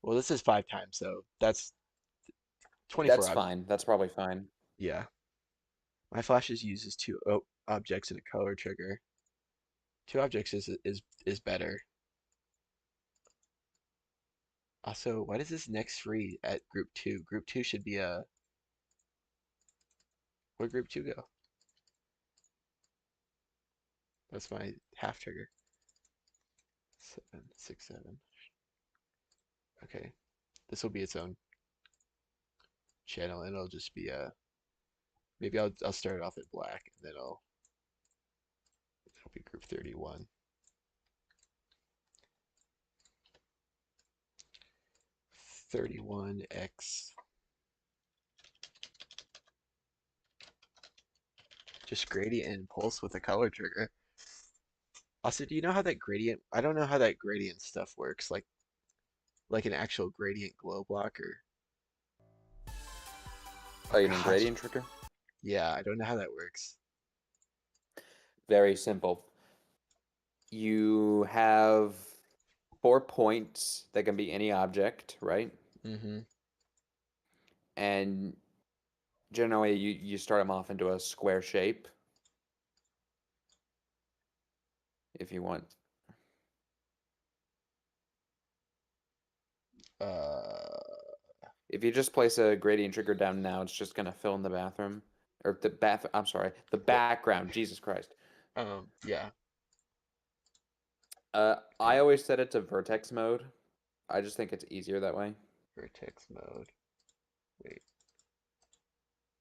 well, this is 5 times, so that's 24 That's ob fine. That's probably fine. Yeah. My flashes uses two objects and a color trigger. Two objects is better. Also, why does this next free at group two? Group two should be a where group two go? That's my half trigger. 7, 6, 7. Okay, this will be its own channel, and it'll just be a. Maybe I'll start it off at black, and then it'll be group 31. 31x. Just gradient and pulse with a color trigger. Also, do you know how that gradient? I don't know how that gradient stuff works. Like an actual gradient glow blocker. Oh, Oh you mean gosh. gradient trigger? Yeah, I don't know how that works. Very simple. You have 4 points that can be any object, right? Mm-hmm. And generally you start them off into a square shape if you want. Uh, If you just place a gradient trigger down now, it's just gonna fill in the bathroom. Or the bath I'm sorry, the the, background. Jesus Christ. yeah. I always set it to vertex mode. I just think it's easier that way. Vertex mode. Wait.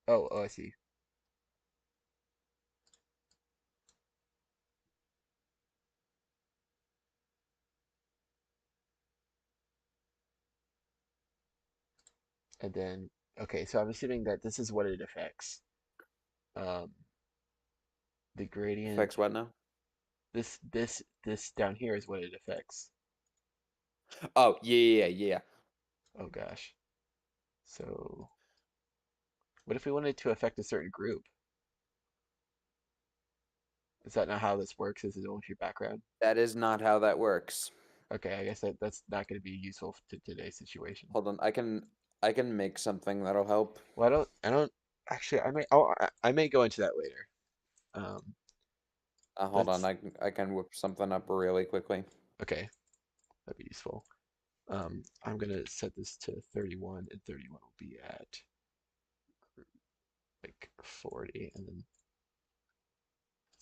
Oh, I see. And then, okay, so I'm assuming that this is what it affects. Um, the gradient, Affects what now? this down here is what it affects. Oh, yeah. Oh gosh. So, what if we wanted to affect a certain group? Is that not how this works? Is it only your background? That is not how that works. Okay, I guess that's not going to be useful to today's situation. Hold on, I can make something that'll help. Well, I don't actually. I may go into that later. Um, Hold on, let's. I can whip something up really quickly. Okay, that'd be useful. I'm gonna set this to 31, and 31 will be at like 40, and then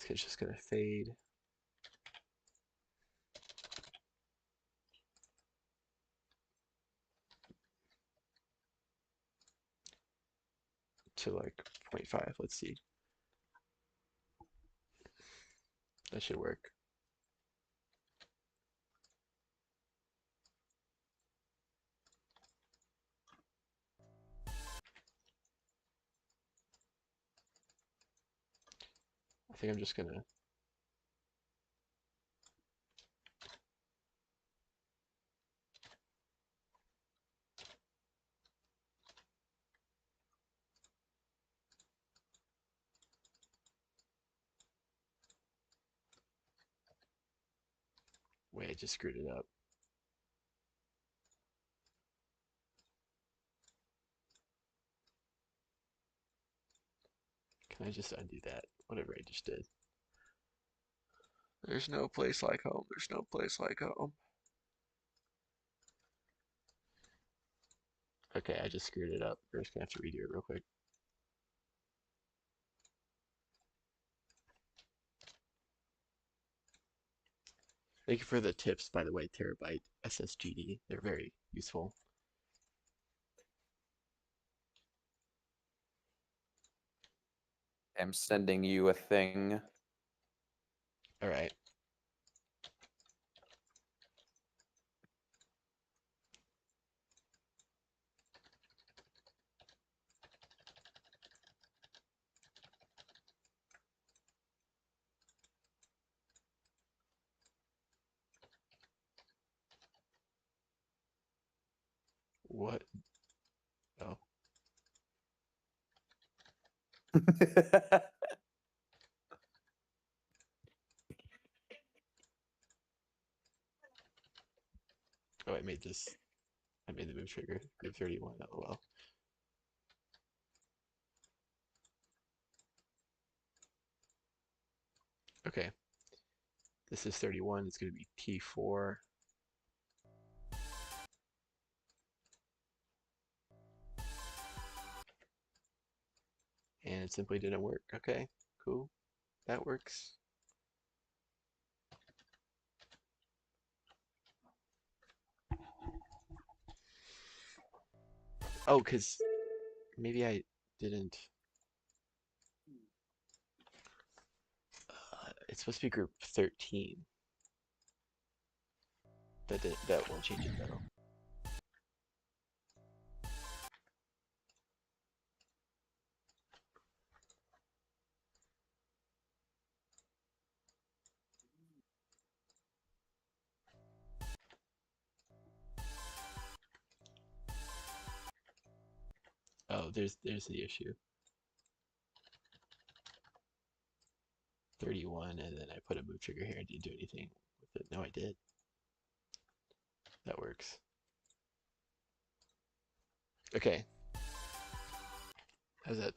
it's just gonna fade to like 0.5. Let's see. That should work. I think I'm just gonna. Wait, I just screwed it up. Can I just undo that? Whatever I just did. There's no place like home. There's no place like home. Okay, I just screwed it up. We're just gonna have to redo it real quick. Thank you for the tips, by the way, Terabyte SSGD. They're very useful. I'm sending you a thing. All right. What? Oh, oh, I made this. I made the move trigger. Group 31. LOL. Okay, this is 31. It's going to be T4. And it simply didn't work. Okay, cool. That works. Oh, because maybe I didn't. It's supposed to be group 13. That won't change it though. Oh, there's the issue. 31, and then I put a move trigger here. I didn't do anything with it. No, I did. That works. Okay, how's that?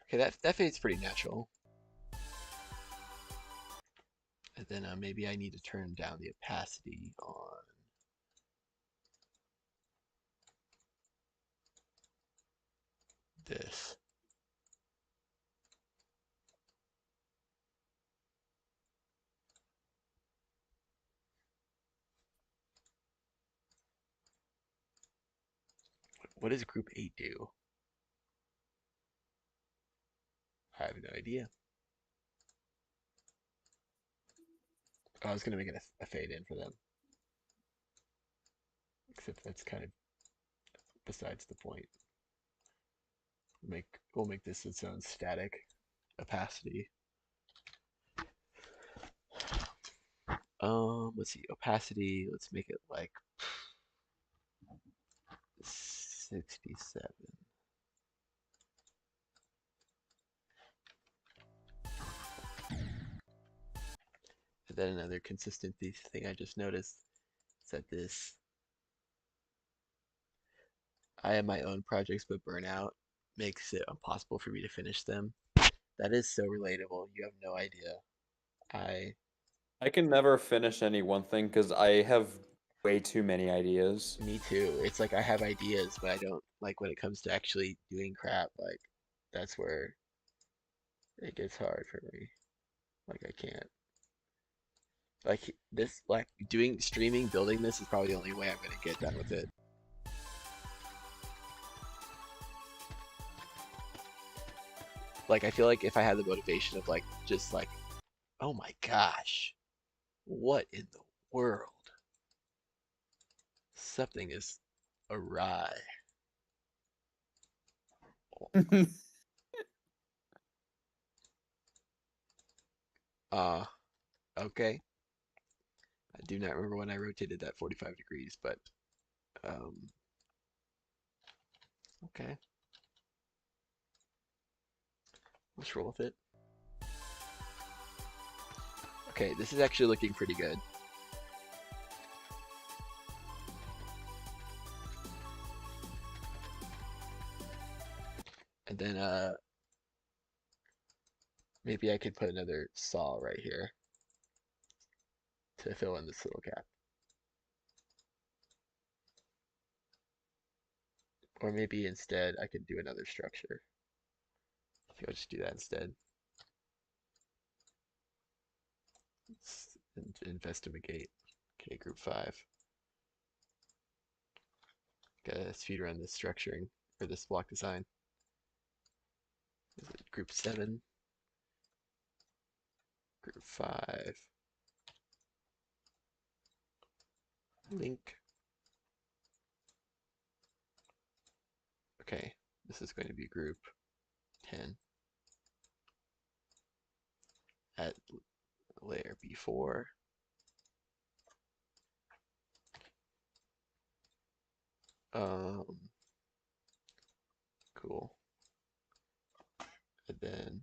Okay, that fades pretty natural. And then maybe I need to turn down the opacity on this. What does group 8 do? I have no idea. Oh, I was gonna make it a fade in for them. Except that's kind of besides the point. We'll make this its own static opacity. Let's see, opacity, let's make it like 67. And then another consistency thing I just noticed is that I have my own projects, but burnout makes it impossible for me to finish them. That is so relatable. You have no idea. I, I can never finish any one thing because I have way too many ideas. Me too. It's like I have ideas, but I don't like when it comes to actually doing crap. Like that's where it gets hard for me. Like I can't. Like this, like doing streaming, building this is probably the only way I'm gonna get done with it. Like I feel like if I had the motivation of like just like, oh my gosh, what in the world? Something is awry. Uh, okay. I do not remember when I rotated that 45 degrees, but um, okay. Let's roll with it. Okay, this is actually looking pretty good. And then maybe I could put another saw right here to fill in this little gap. Or maybe instead I could do another structure. I think I'll just do that instead. Let's investigate. Okay, group 5. Gotta speed around this structuring or this block design. Is it group 7? Group 5. Link. Okay, this is going to be group 10 at layer B4. Um, cool. And then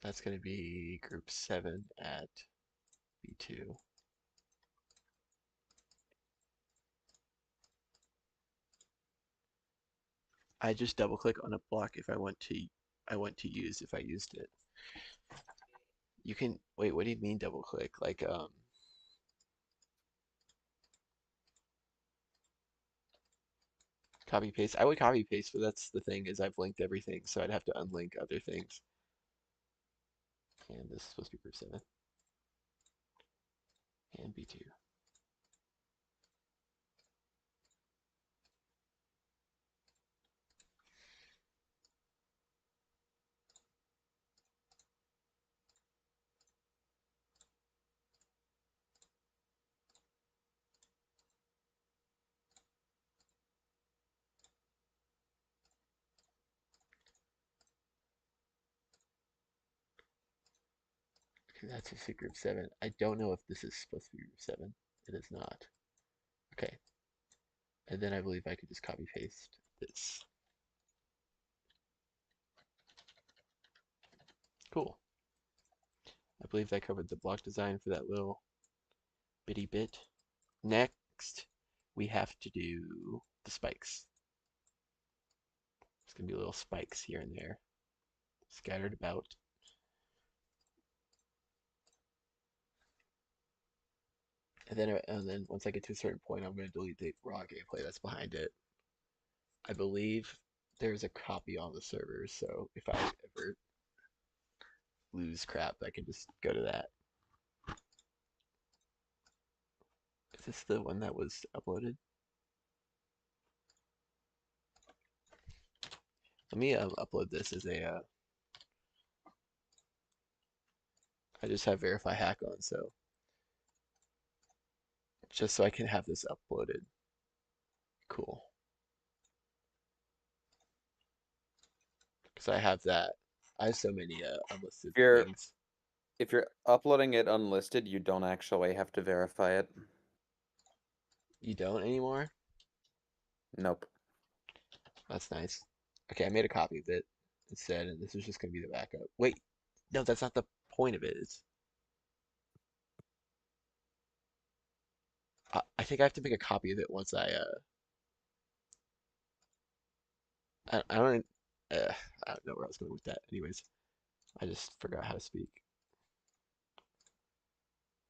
that's going to be group 7 at B2. I just double click on a block if I want to use if I used it. You can wait, what do you mean double click? Like copy paste. I would copy paste, but that's the thing is I've linked everything, so I'd have to unlink other things. And this is supposed to be group 7 and B2. Okay, that's supposed to be group 7. I don't know if this is supposed to be group 7. It is not. Okay. And then I believe I could just copy paste this. Cool. I believe that covered the block design for that little bitty bit. Next, we have to do the spikes. There's going to be little spikes here and there scattered about. And then once I get to a certain point, I'm going to delete the raw gameplay that's behind it. I believe there's a copy on the server, so if I ever lose crap, I can just go to that. Is this the one that was uploaded? Let me upload this as a. I just have verify hack on, so just so I can have this uploaded. Cool. Because I have that. I have so many unlisted If you're things. if you're uploading it unlisted, you don't actually have to verify it. You don't anymore? Nope. That's nice. Okay, I made a copy of it instead, and this is just going to be the backup. Wait, no, that's not the point of it. I think I have to make a copy of it once I don't I don't know where I was going with that. Anyways, I just forgot how to speak.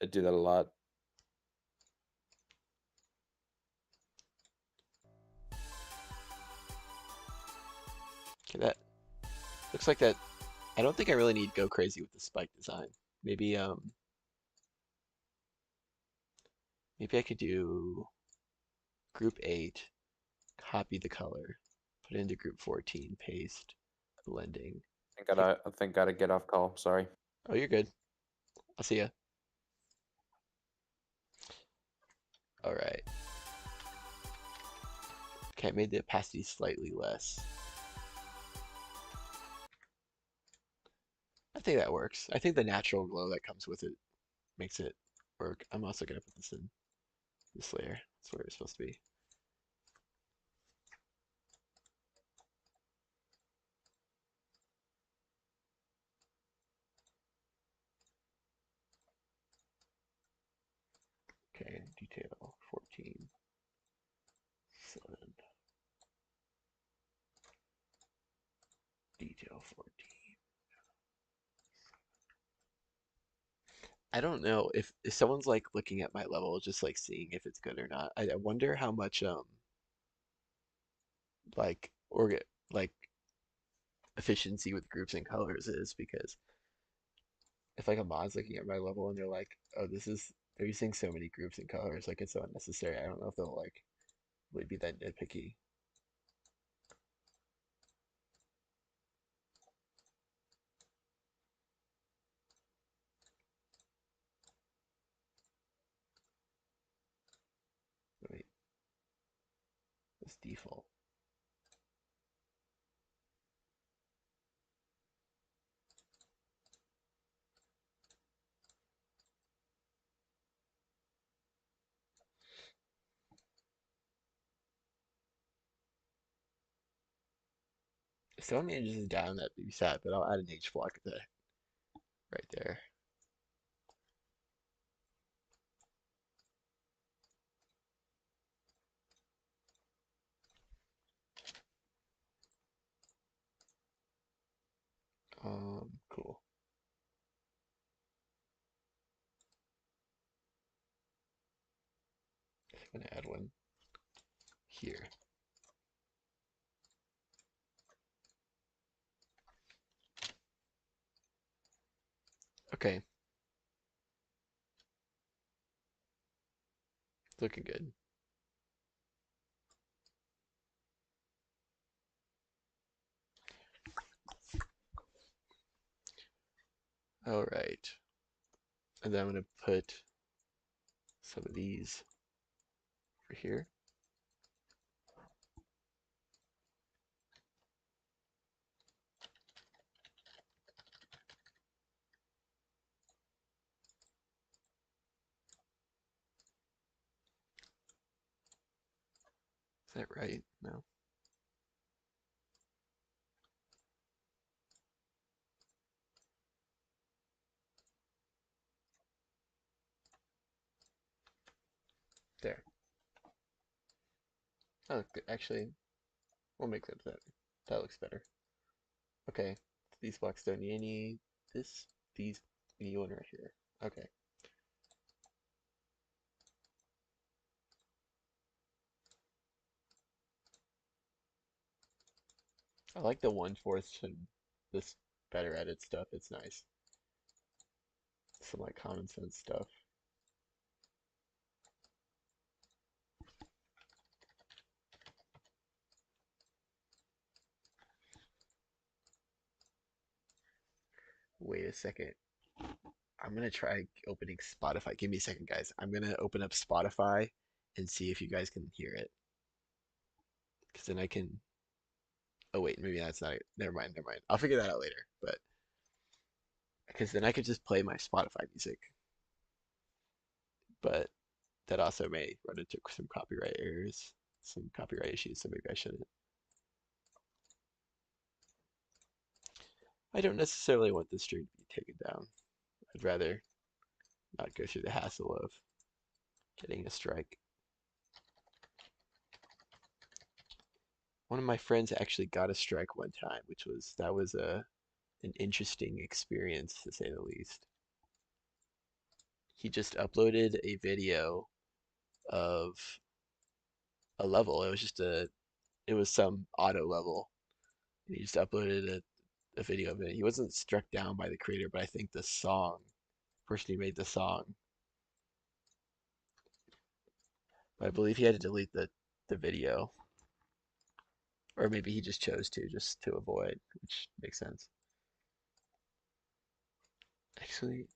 I do that a lot. Okay, that looks like that. I don't think I really need to go crazy with the spike design. Maybe maybe I could do group 8, copy the color, put it into group 14, paste, blending. Kick. I think gotta get off call. Sorry. Oh, you're good. I'll see ya. All right. Okay, I made the opacity slightly less. I think that works. I think the natural glow that comes with it makes it work. I'm also gonna put this in this layer. That's where it's supposed to be. Okay, detail 14, 7, detail 14. I don't know if someone's like looking at my level, just like seeing if it's good or not. I wonder how much like like efficiency with groups and colors is because if like a mod's looking at my level and they're like, oh, they're using so many groups and colors, like it's so unnecessary. I don't know if they'll like really be that nitpicky. Wait, this default. If someone manages is down, that'd be sad, but I'll add an H block there, right there. Cool. I'm gonna add one here. Okay, it's looking good. All right, and then I'm gonna put some of these over here. Is that right? No. There. Oh, good. Actually, we'll make that that. That looks better. Okay, these blocks don't need any. This, these, need one right here. Okay. I like the 1/4 and this better edit stuff. It's nice. Some like common sense stuff. Wait a second. I'm gonna try opening Spotify. Give me a second, guys. I'm gonna open up Spotify and see if you guys can hear it. Because then I can. Oh wait, maybe that's not it. Never mind. Never mind. I'll figure that out later. But because then I could just play my Spotify music. But that also may run into some copyright errors, some copyright issues. So maybe I shouldn't. I don't necessarily want this stream to be taken down. I'd rather not go through the hassle of getting a strike. One of my friends actually got a strike one time, which was that was a an interesting experience to say the least. He just uploaded a video of a level. It was some auto level. And he just uploaded a video of it. He wasn't struck down by the creator, but I think the person who made the song, but I believe he had to delete the video, or maybe he just chose to just to avoid, which makes sense. Actually,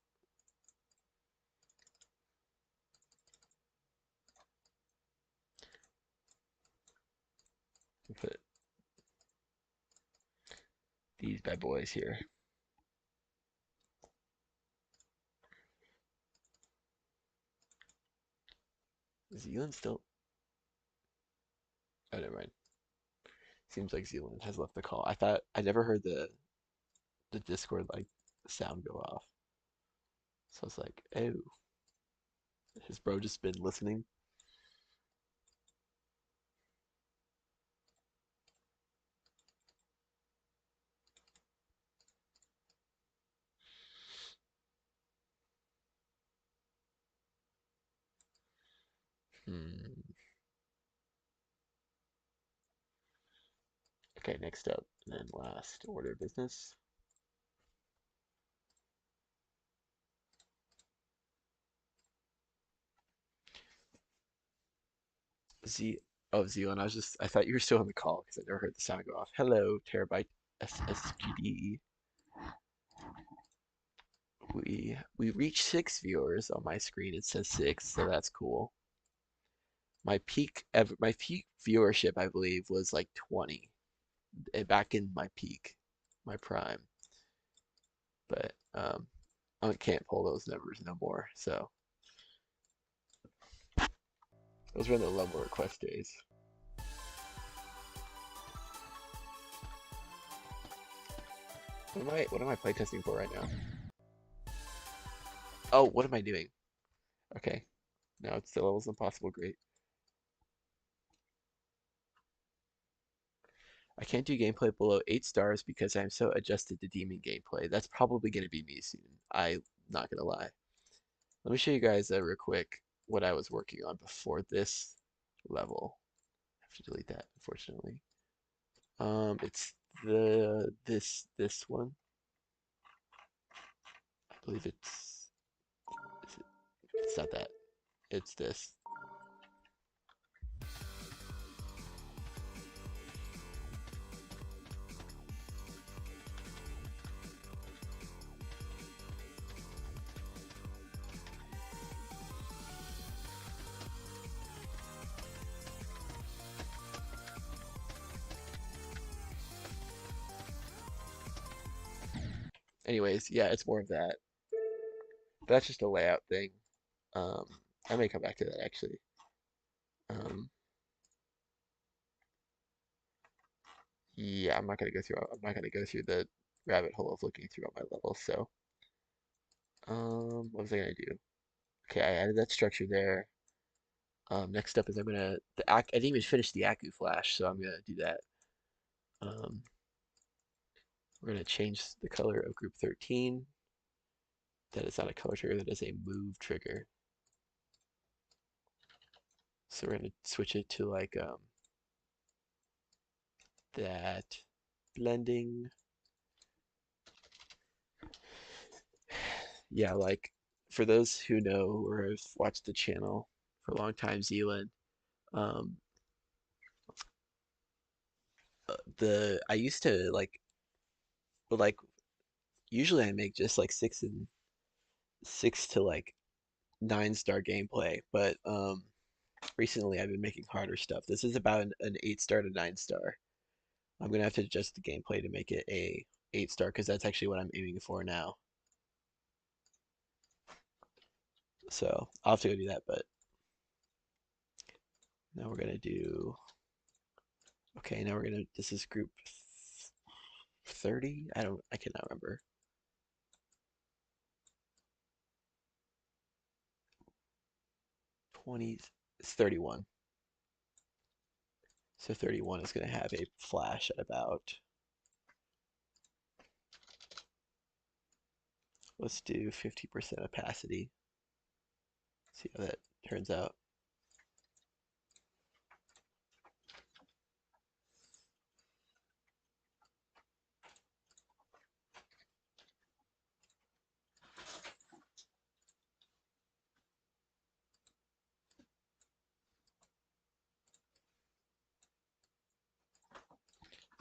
put these bad boys here. Zealand still? Oh, never mind. Seems like Zealand has left the call. I never heard the Discord like sound go off. So I was like, oh, has bro just been listening? Hmm. Okay, next up, and then last order of business. Z. Oh, Zealand. I thought you were still on the call because I never heard the sound go off. Hello, Terabyte SSGD. We reached 6 viewers on my screen. It says 6, so that's cool. My peak viewership, I believe, was like 20 back in my peak, my prime. But I can't pull those numbers no more. So those were the level request days. What am I playtesting for right now? Oh, what am I doing? Okay. Now it's the levels impossible. Great. I can't do gameplay below 8 stars because I'm so adjusted to demon gameplay. That's probably going to be me soon. I'm not going to lie. Let me show you guys real quick what I was working on before this level. I have to delete that, unfortunately. It's this one. I believe it's not that. It's this. Anyways, yeah, it's more of that. That's just a layout thing. Um, I may come back to that actually. Um, yeah, I'm not gonna go through the rabbit hole of looking through all my levels. So, what was I gonna do? Okay, I added that structure there. Next up is I didn't even finish the Aku Flash, so I'm gonna do that. Um, we're gonna change the color of group 13. That is not a color trigger, that is a move trigger. So we're gonna switch it to like that blending. Yeah, like for those who know or have watched the channel for a long time, Zealand, um, the I used to like usually I make just like 6 to like 9 star gameplay, but recently I've been making harder stuff. This is about an 8 star to 9 star. I'm gonna have to adjust the gameplay to make it a 8 star because that's actually what I'm aiming for now. So I'll have to go do that, but now we're gonna do okay, now this is group 30? I cannot remember. 20, it's 31. So 31 is gonna have a flash at about, let's do 50% opacity. See how that turns out.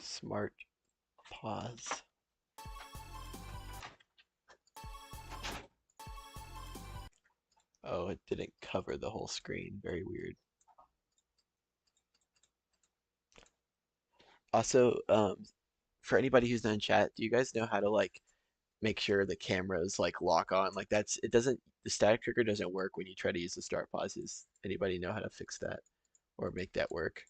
Smart pause. Oh, it didn't cover the whole screen. Very weird. Also, for anybody who's not in chat, do you guys know how to like make sure the cameras like lock on? Like it doesn't, the static trigger doesn't work when you try to use the start pauses. Anybody know how to fix that or make that work?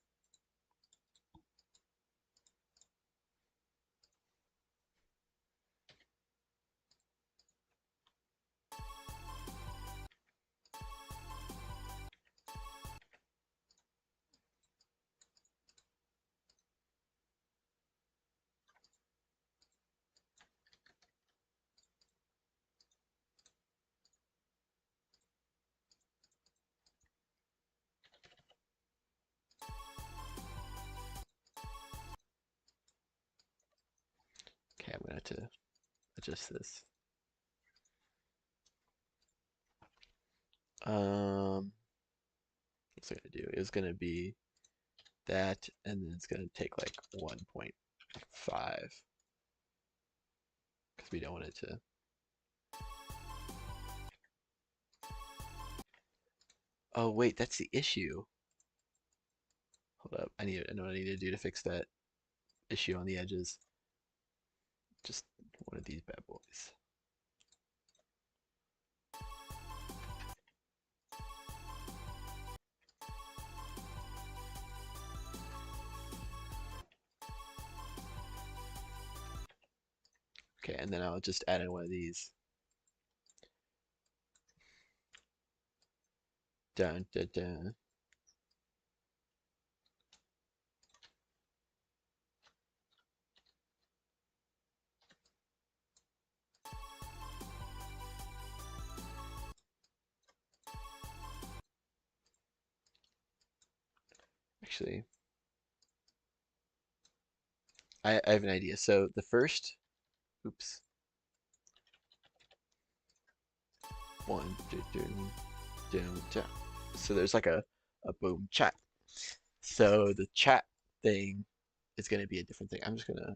Okay, I'm gonna have to adjust this. What's it gonna do? It's gonna be that, and then it's gonna take like 1.5 because we don't want it to. Oh wait, that's the issue. Hold up, I know what I need to do to fix that issue on the edges. Just one of these bad boys. Okay, and then I'll just add in one of these. Dun, dun, dun. Actually, I have an idea. So the first, oops, one, dun, dun, dun, dun. So there's like a boom chat. So the chat thing is going to be a different thing. I'm just going to,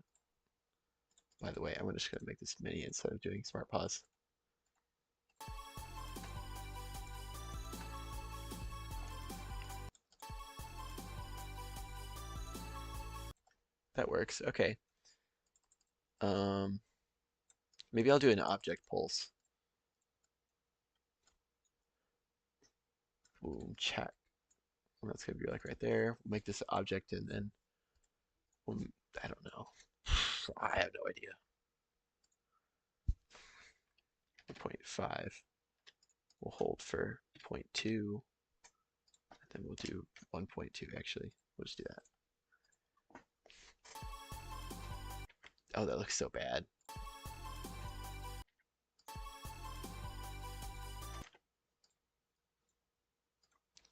by the way, I'm just going to make this mini instead of doing smart pause. That works. Okay. Um, maybe I'll do an object pulse. Boom chat. And that's going to be like right there. We'll make this object and then we'll, I don't know. I have no idea. 0.5. We'll hold for 0.2. Then we'll do 1.2 actually. We'll just do that. Oh, that looks so bad.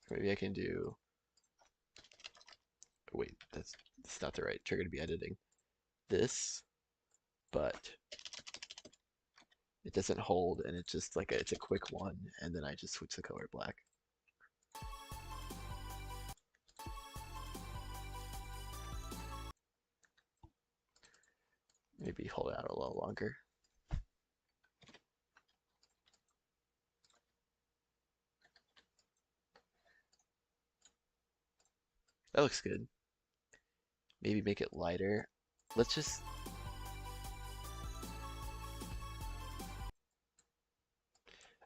Maybe I can do, wait, that's not the right trigger to be editing. This, but it doesn't hold and it's just like it's a quick one and then I just switch the color black. Maybe hold out a little longer. That looks good. Maybe make it lighter. Let's just,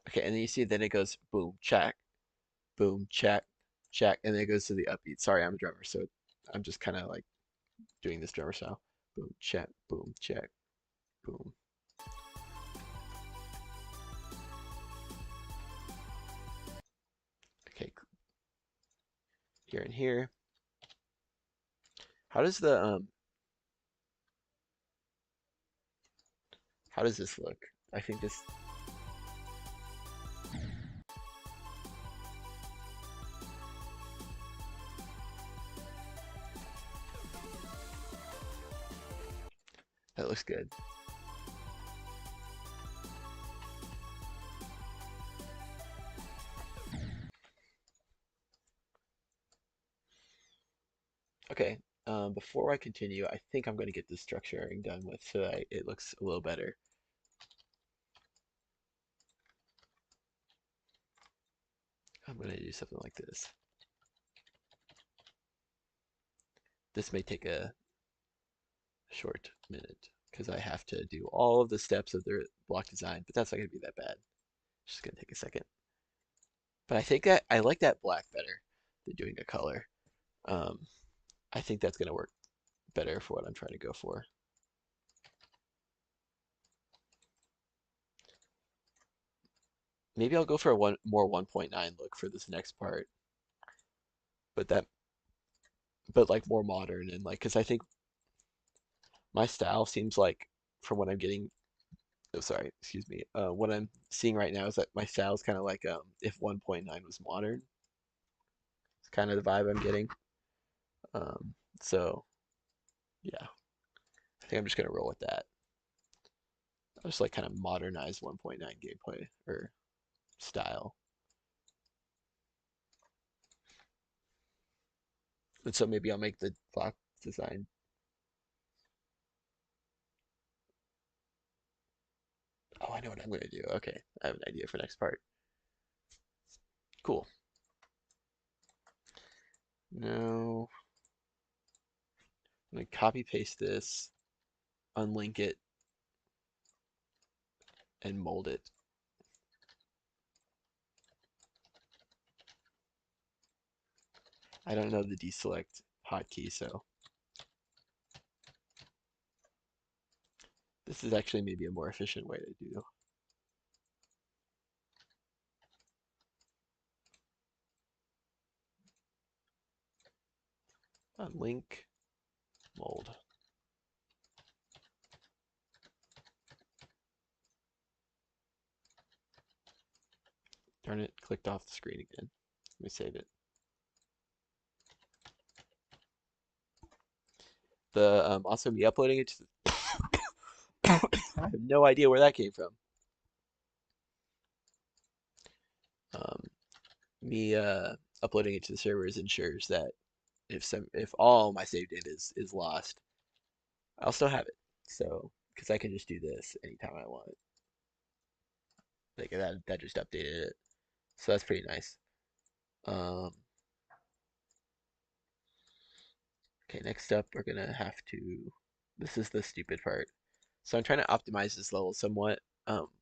okay, and then you see then it goes boom, check, and then it goes to the upbeat. Sorry, I'm a drummer, so I'm just kind of like doing this drummer style. Boom, check, boom. Okay, here and here. How does the how does this look? I think this that looks good. Okay, before I continue, I think I'm going to get this structuring done with so that it looks a little better. I'm going to do something like this. This may take a short minute because I have to do all of the steps of the block design, but that's not going to be that bad. It's just going to take a second. But I think that I like that black better than doing a color. Um, I think that's going to work better for what I'm trying to go for. Maybe I'll go for a more 1.9 look for this next part, but like more modern and like because I think my style seems like from what I'm getting. Oh, sorry, excuse me. What I'm seeing right now is that my style is kind of like if 1.9 was modern. It's kind of the vibe I'm getting. So yeah, I think I'm just gonna roll with that. I'll just like kind of modernize 1.9 gameplay or style. And so maybe I'll make the clock design. Oh, I know what I'm gonna do. Okay, I have an idea for next part. Cool. Now I'm gonna copy paste this, unlink it, and mold it. I don't know the deselect hotkey, so This is actually maybe a more efficient way to do. Link mold. Darn it, clicked off the screen again. Let me save it. The also me uploading it to I have no idea where that came from. Um, me uploading it to the servers ensures that if all my saved data is lost, I'll still have it. So because I can just do this anytime I want. Like that just updated it. So that's pretty nice. Um, okay, next up we're gonna have to. This is the stupid part. So I'm trying to optimize this level somewhat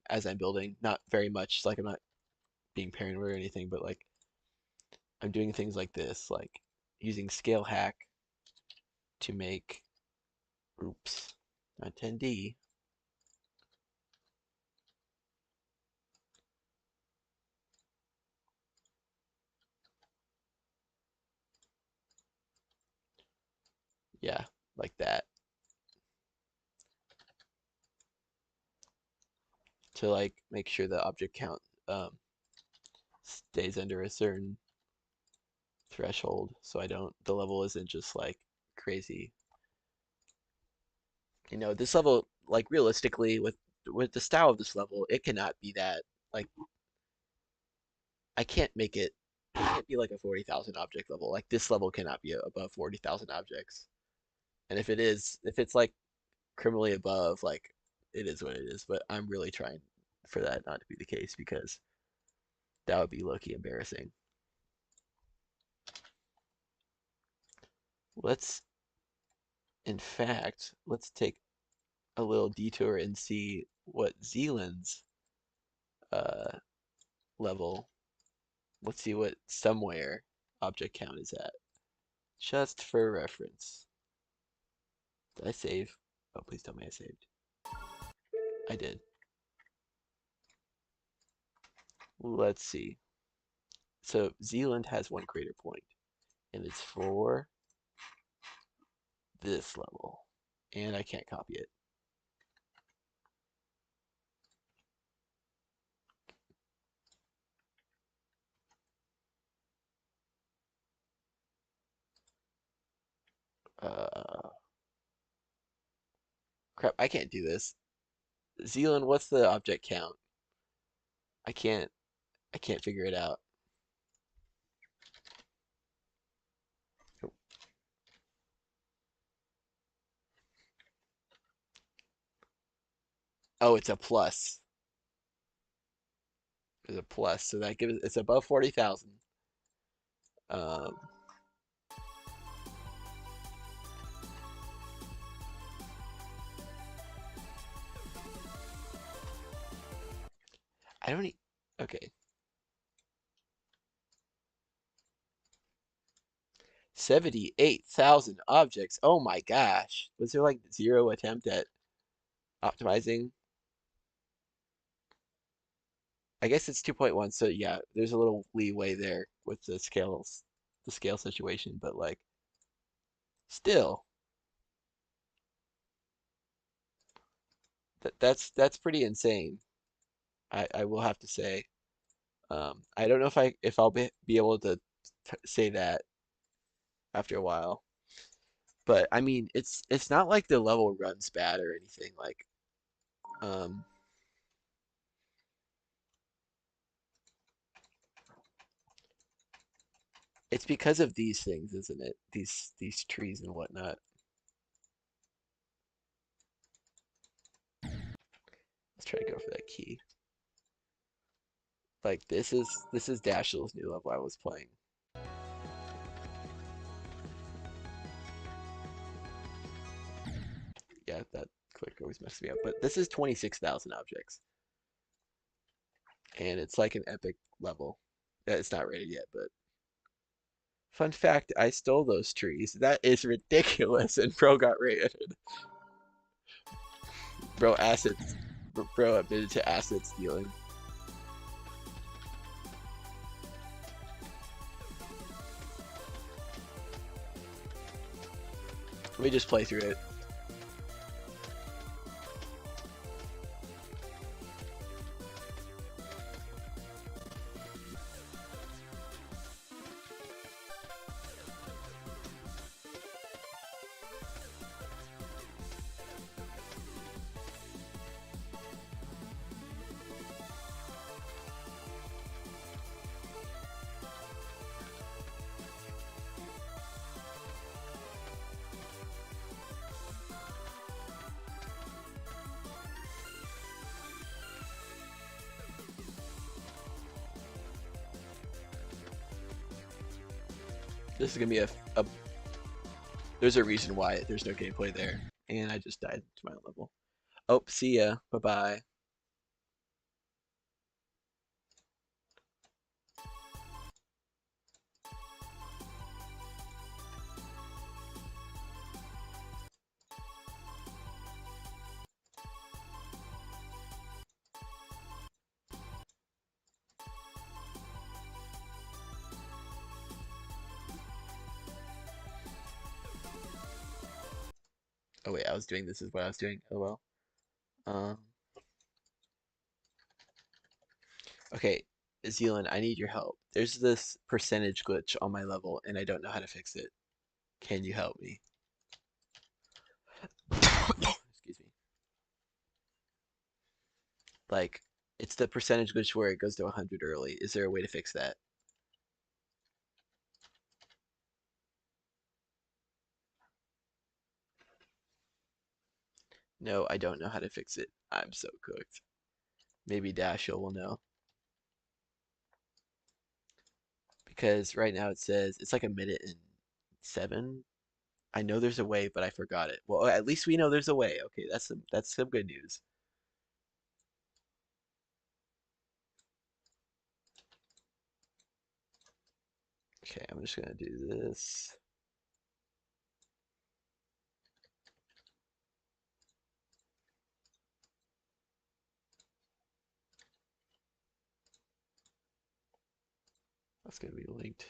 as I'm building. Not very much. Like I'm not being paranoid or anything, but like I'm doing things like this, like using scale hack to make, oops, not 10D. Yeah, like that. To like make sure the object count um, stays under a certain threshold so the level isn't just like crazy. This level, like realistically, with the style of this level, it cannot be that. Like, it can't be like a 40,000 object level. Like, this level cannot be above 40,000 objects. And if it's like criminally above, like, it is what it is. But I'm really trying for that not to be the case because that would be low-key embarrassing. Let's, in fact, let's take a little detour and see what Zealand's uh, level. Let's see what somewhere object count is at, just for reference. Did I save? Oh, please tell me I saved. I did. Let's see. So Zealand has one crater point, and it's for this level, and I can't copy it. Uh, Crap, I can't do this. Zealand, what's the object count? I can't. I can't figure it out. Oh, it's a plus. It's a plus, so that gives it's above 40,000. Um, I don't. Okay, 78,000 objects. Oh my gosh, was there like zero attempt at optimizing? I guess it's 2.1, so yeah, there's a little leeway there with the scale situation, but like still, that's pretty insane. I will have to say. I don't know if I'll be able to say that after a while, but I mean, it's not like the level runs bad or anything. Like, um, it's because of these things, isn't it? These trees and whatnot. Let's try to go for that key. Like this is Dashiell's new level I was playing. Yeah, that click always messes me up. But this is 26,000 objects, and it's like an epic level. It's not rated yet, but fun fact: I stole those trees. That is ridiculous, and Pro got rated. Bro, acid. Bro admitted to acid stealing. Let me just play through it. This is gonna be a there's a reason why there's no gameplay there. And I just died to my own level. Oh, see ya. Bye bye. Oh wait, I was doing this is what I was doing. Oh well. Um okay, Zealand, I need your help. There's this percentage glitch on my level and I don't know how to fix it. Can you help me? Excuse me. Like, it's the percentage glitch where it goes to 100 early. Is there a way to fix that? No, I don't know how to fix it. I'm so cooked. Maybe Dashiell will know. Because right now it says it's like a minute and 7. I know there's a way, but I forgot it. Well, at least we know there's a way. Okay, that's some good news. Okay, I'm just gonna do this. That's gonna be linked.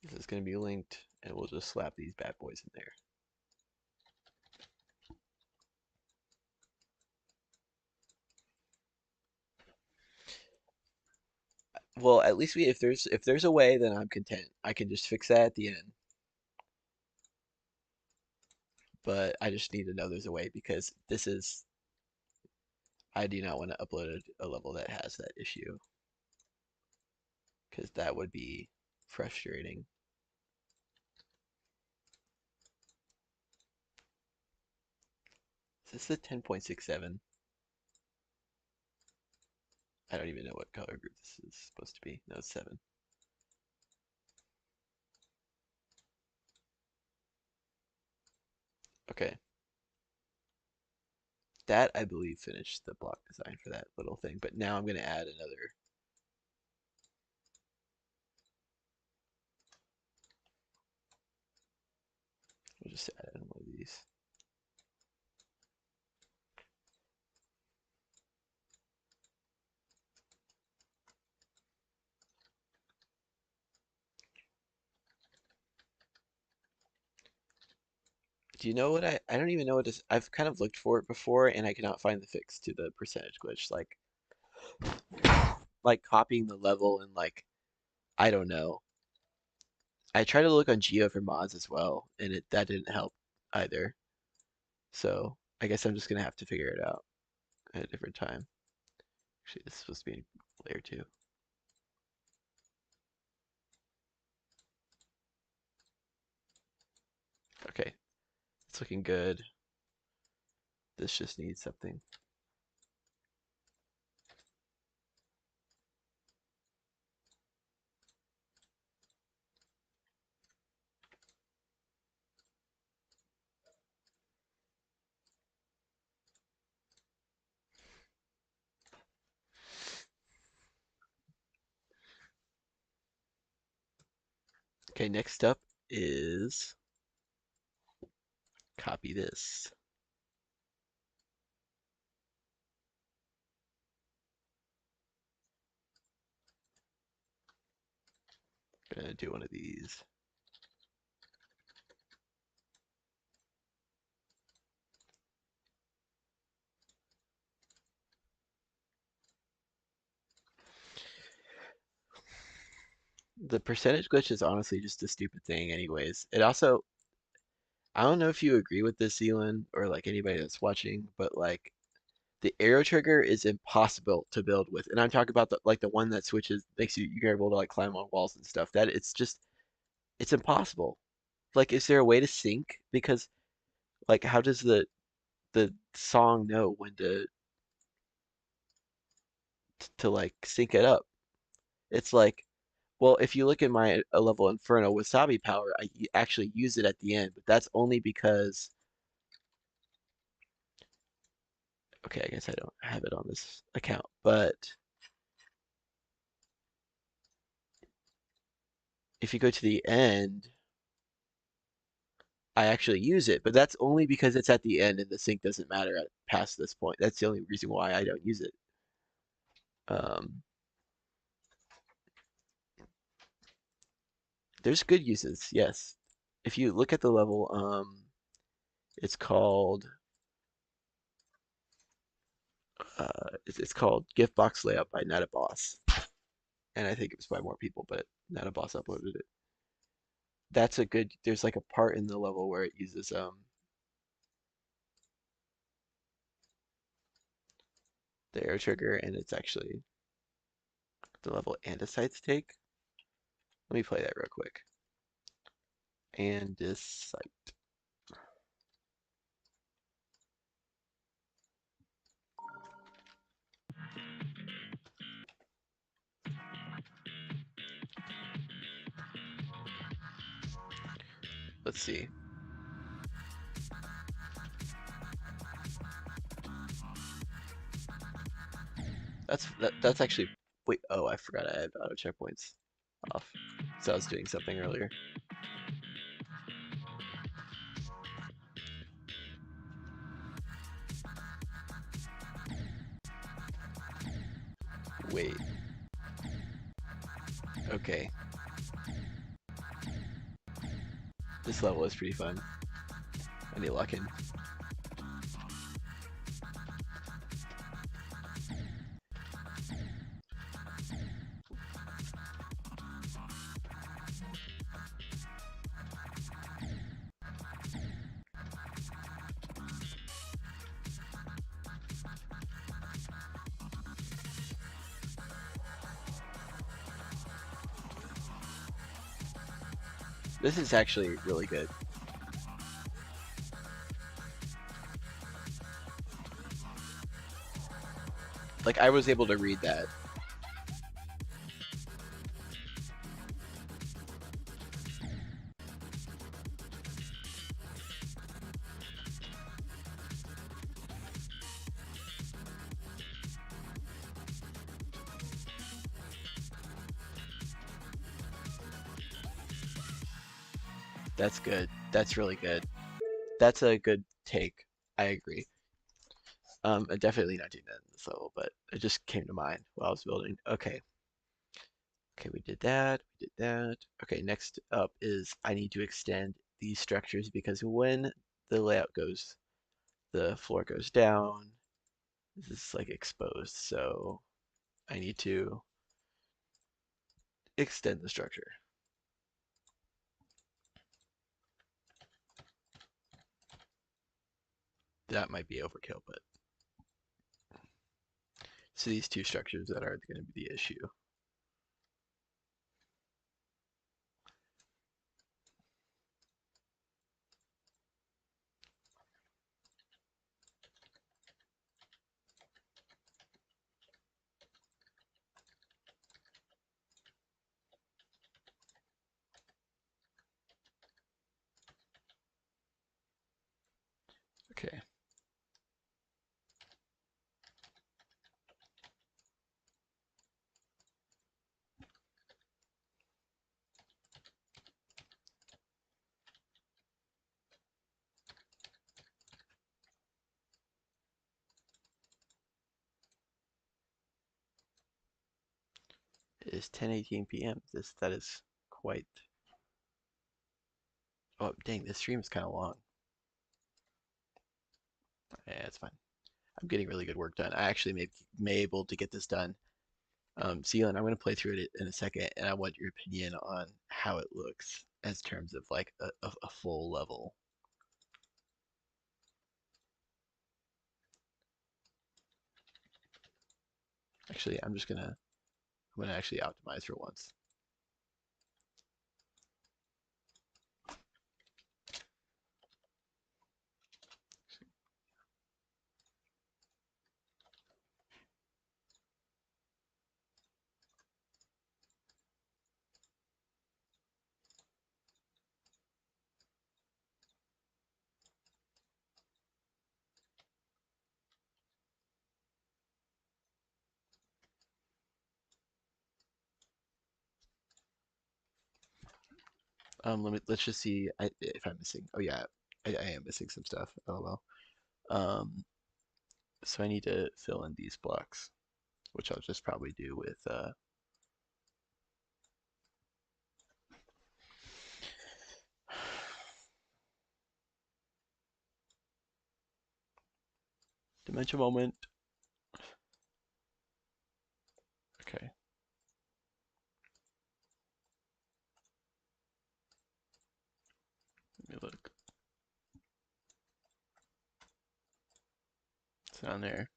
This is gonna be linked, and we'll just slap these bad boys in there. Well, at least we if there's a way, then I'm content. I can just fix that at the end. But I just need to know there's a way because this is I do not want to upload a level that has that issue because that would be frustrating. Is this the 10.67? I don't even know what color group this is supposed to be. No, it's 7. Okay. That, I believe, finished the block design for that little thing. But now I'm going to add another. We'll just add in one of these. Do you know what I don't even know what this. I've kind of looked for it before and I cannot find the fix to the percentage glitch. Like copying the level and like, I don't know. I tried to look on Geo for mods as well, and that didn't help either. So I guess I'm just gonna have to figure it out at a different time. Actually, this is supposed to be layer 2. Okay, it's looking good. This just needs something. Okay, next up is copy this. Gonna do one of these. The percentage glitch is honestly just a stupid thing anyways. It also, I don't know if you agree with this, Zealand, or like anybody that's watching, but like the arrow trigger is impossible to build with. And I'm talking about the one that switches makes you're able to like climb on walls and stuff. That it's just it's impossible. Like, is there a way to sync? Because like how does the song know when to like sync it up? It's like, well, if you look at my level Inferno Wasabi power, I actually use it at the end, but that's only because, okay, I guess I don't have it on this account, but if you go to the end, I actually use it, but that's only because it's at the end and the sync doesn't matter at past this point. That's the only reason why I don't use it. Um, there's good uses, yes. If you look at the level, it's called it's called Gift Box Layout by Not a Boss, and I think it was by more people, but Not a Boss uploaded it. That's a good. There's like a part in the level where it uses the air trigger, and it's actually the level andesites take. Let me play that real quick. Andesite. Let's see. That's actually wait. Oh, I forgot I had auto checkpoints off. So I was doing something earlier. Wait. Okay. This level is pretty fun. I need luck in. This is actually really good. Like I was able to read that. That's good. That's really good. That's a good take. I agree. I'm definitely not doing that in this level, but it just came to mind while I was building. Okay. Okay, we did that. We did that. Okay, next up is I need to extend these structures because when the layout goes, the floor goes down. This is like exposed, so I need to extend the structure. That might be overkill, but so these two structures that are going to be the issue. Okay. It is 10:18 p.m. That is quite. Oh, dang, this stream is kind of long. Yeah, it's fine. I'm getting really good work done. I actually may able to get this done. Zealand, I'm going to play through it in a second, and I want your opinion on how it looks as terms of like a full level. Actually, I'm gonna actually optimize for once. Let's just see if I'm missing. Oh yeah, I am missing some stuff. Oh well. Um, so I need to fill in these blocks, which I'll just probably do with dimension moment. Okay, let me look. It's down there.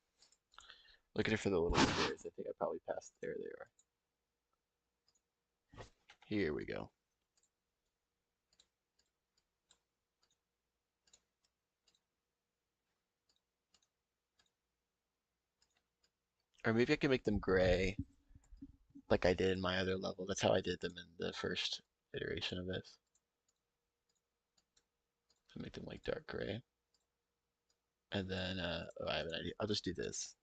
Look at it for the little squares. I think I probably passed. There they are. Here we go. Or maybe I can make them gray like I did in my other level. That's how I did them in the first iteration of this. So make them like dark gray. And then, oh, I have an idea. I'll just do this.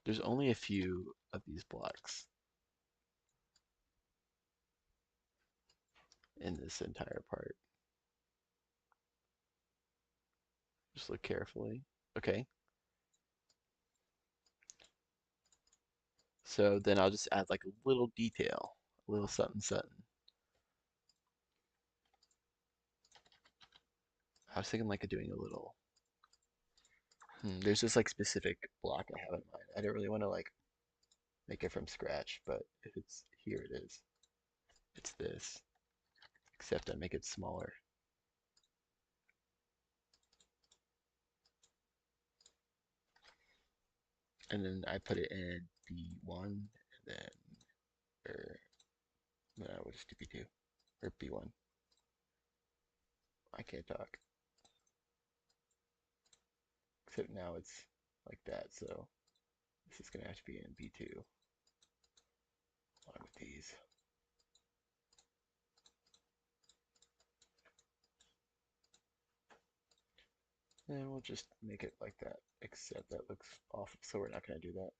There's only a few of these blocks in this entire part. Just look carefully. Okay. So then I'll just add like a little detail, a little something something. I was thinking like of doing a little. There's this like specific block I have in mind. I don't really want to like make it from scratch, but if it's here it is. It's this, except I make it smaller. And then I put it in B1, and then, or, no, we'll just do B2, or B1. I can't talk. Except now it's like that, so this is going to have to be in B2, along with these. And we'll just make it like that, except that looks off, so we're not going to do that.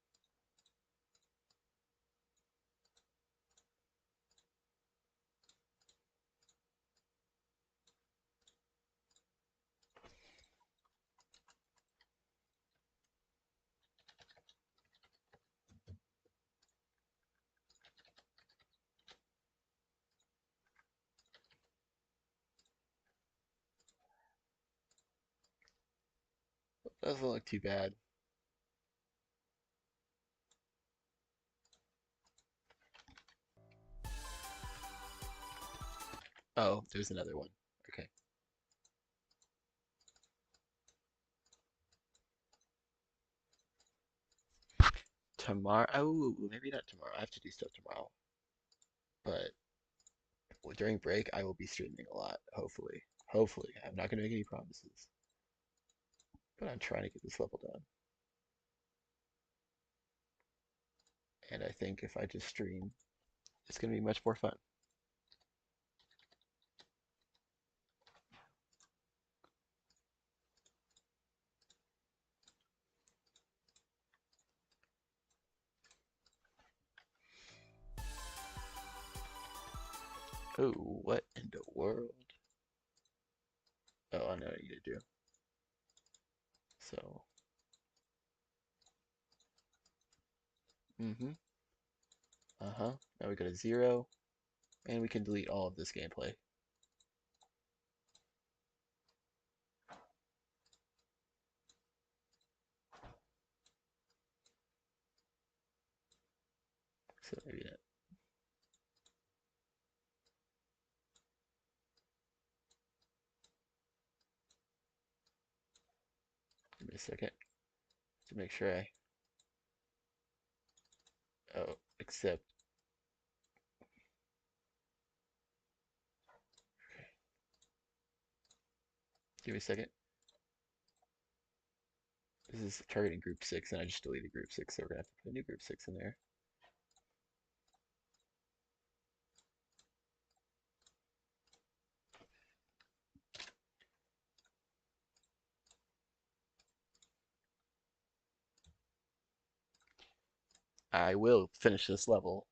Doesn't look too bad. Oh, there's another one. Okay. Tomorrow, oh, maybe not tomorrow. I have to do stuff tomorrow. But during break, I will be streaming a lot, hopefully. Hopefully. I'm not going to make any promises. But I'm trying to get this level done. And I think if I just stream, it's going to be much more fun. Oh, what in the world? Oh, I know what I need to do. So, mm-hmm. Uh-huh. Now we go to 0, and we can delete all of this gameplay. So maybe that. Give me a second to make sure I. Oh, accept. Give me a second. This is targeting group 6, and I just deleted group 6, so we're gonna have to put a new group 6 in there. I will finish this level.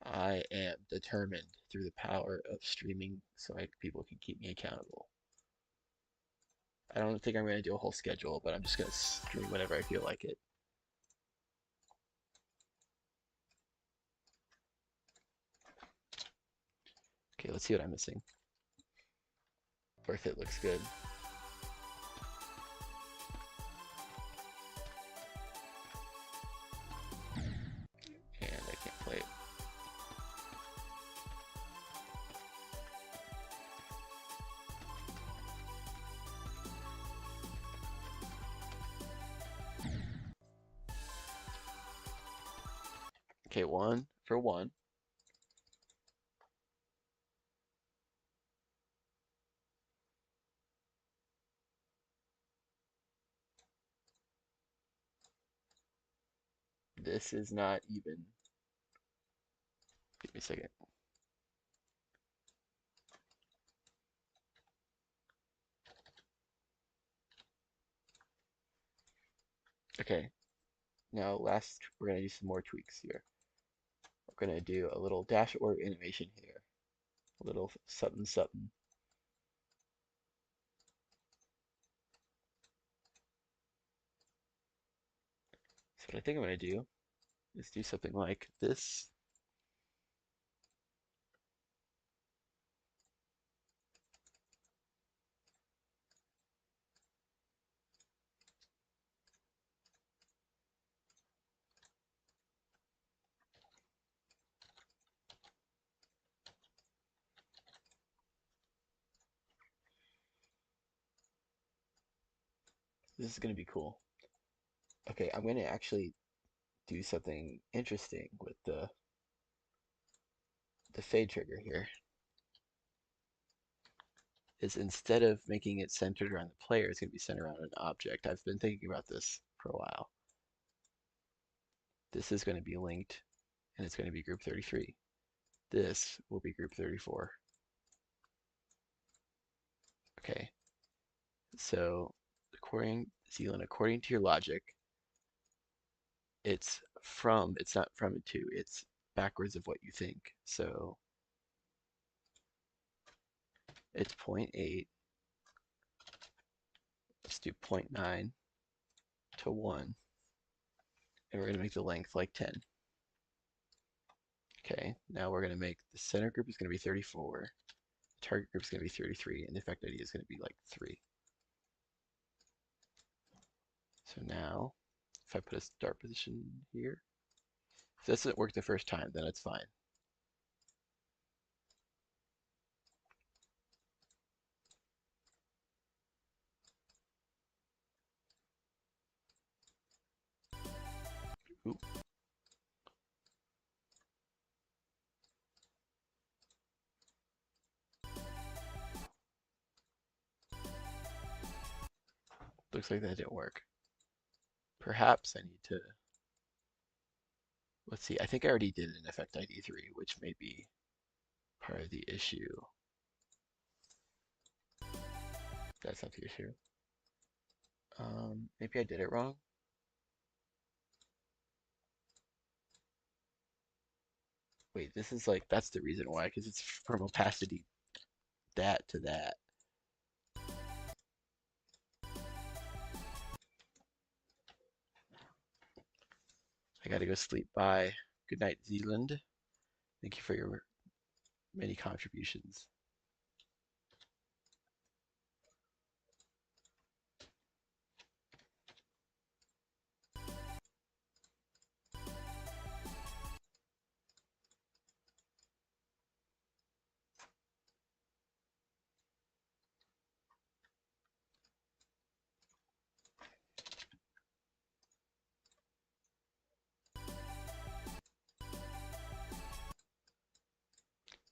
I am determined through the power of streaming so people can keep me accountable. I don't think I'm going to do a whole schedule, but I'm just going to stream whenever I feel like it. Okay, let's see what I'm missing. Worth it looks good. And I can't play it. Okay, 1 for 1. This is not even. Give me a second. Okay, now we're going to do some more tweaks here. We're going to do a little dash or animation here. A little something something. So what I think I'm going to do is do something like this. This is going to be cool. Okay, I'm going to actually do something interesting with the fade trigger here. Is instead of making it centered around the player, it's going to be centered around an object. I've been thinking about this for a while. This is going to be linked, and it's going to be group 33. This will be group 34. Okay, so Zealand, according to your logic, it's not from and to, it's backwards of what you think. So it's 0.8, let's do 0.9 to 1, and we're going to make the length like 10. Okay, now we're going to make the center group is going to be 34, the target group is going to be 33, and the effect ID is going to be like 3. So now, if I put a start position here, if this doesn't work the first time, then it's fine. Ooh. Looks like that didn't work. Perhaps I need to, let's see, I think I already did an effect ID 3, which may be part of the issue. That's not the issue. Maybe I did it wrong. Wait, this is like, that's the reason why, because it's from opacity that to that. I gotta go sleep. Bye. Good night, Zealand. Thank you for your many contributions.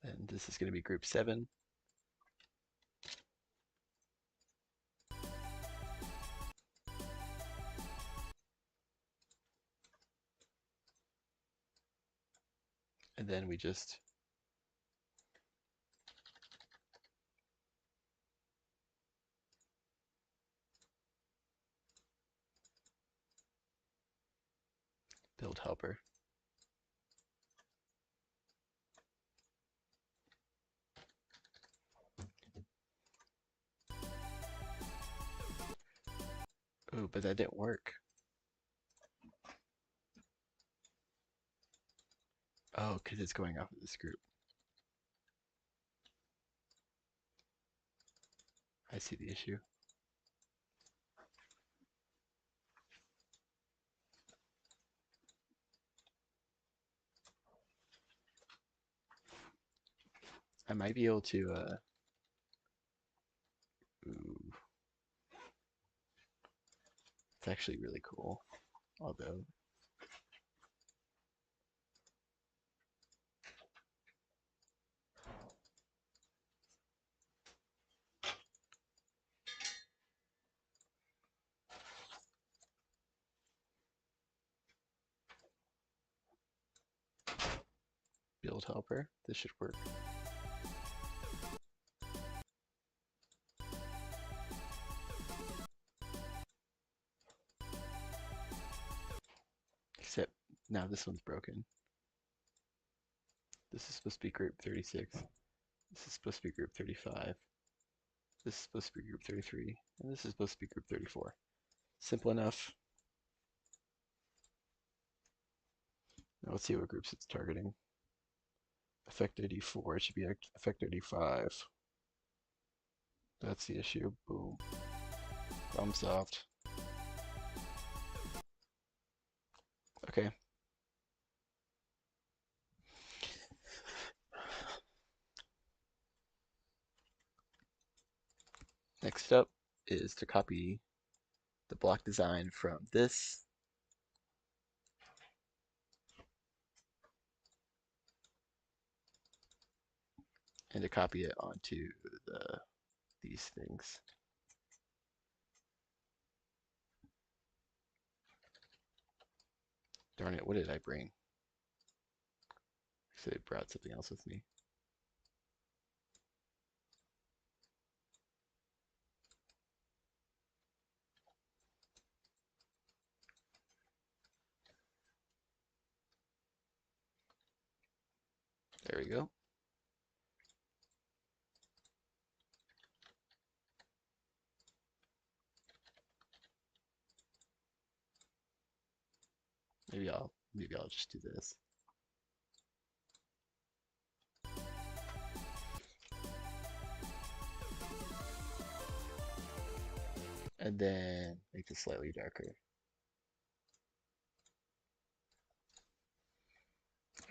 And this is going to be group 7. And then we just build helper. Oh, but that didn't work. Oh, because it's going off of this group. I see the issue. I might be able to, ooh, it's actually really cool. Although, build helper, this should work. Except now this one's broken. This is supposed to be group 36. This is supposed to be group 35. This is supposed to be group 33. And this is supposed to be group 34. Simple enough. Now let's see what groups it's targeting. Effect 84, it should be effect 85. That's the issue. Boom. Problem solved. Okay. Next up is to copy the block design from this and to copy it onto these things. Darn it, what did I bring? So I brought something else with me. There we go. Maybe I'll just do this. And then make this slightly darker.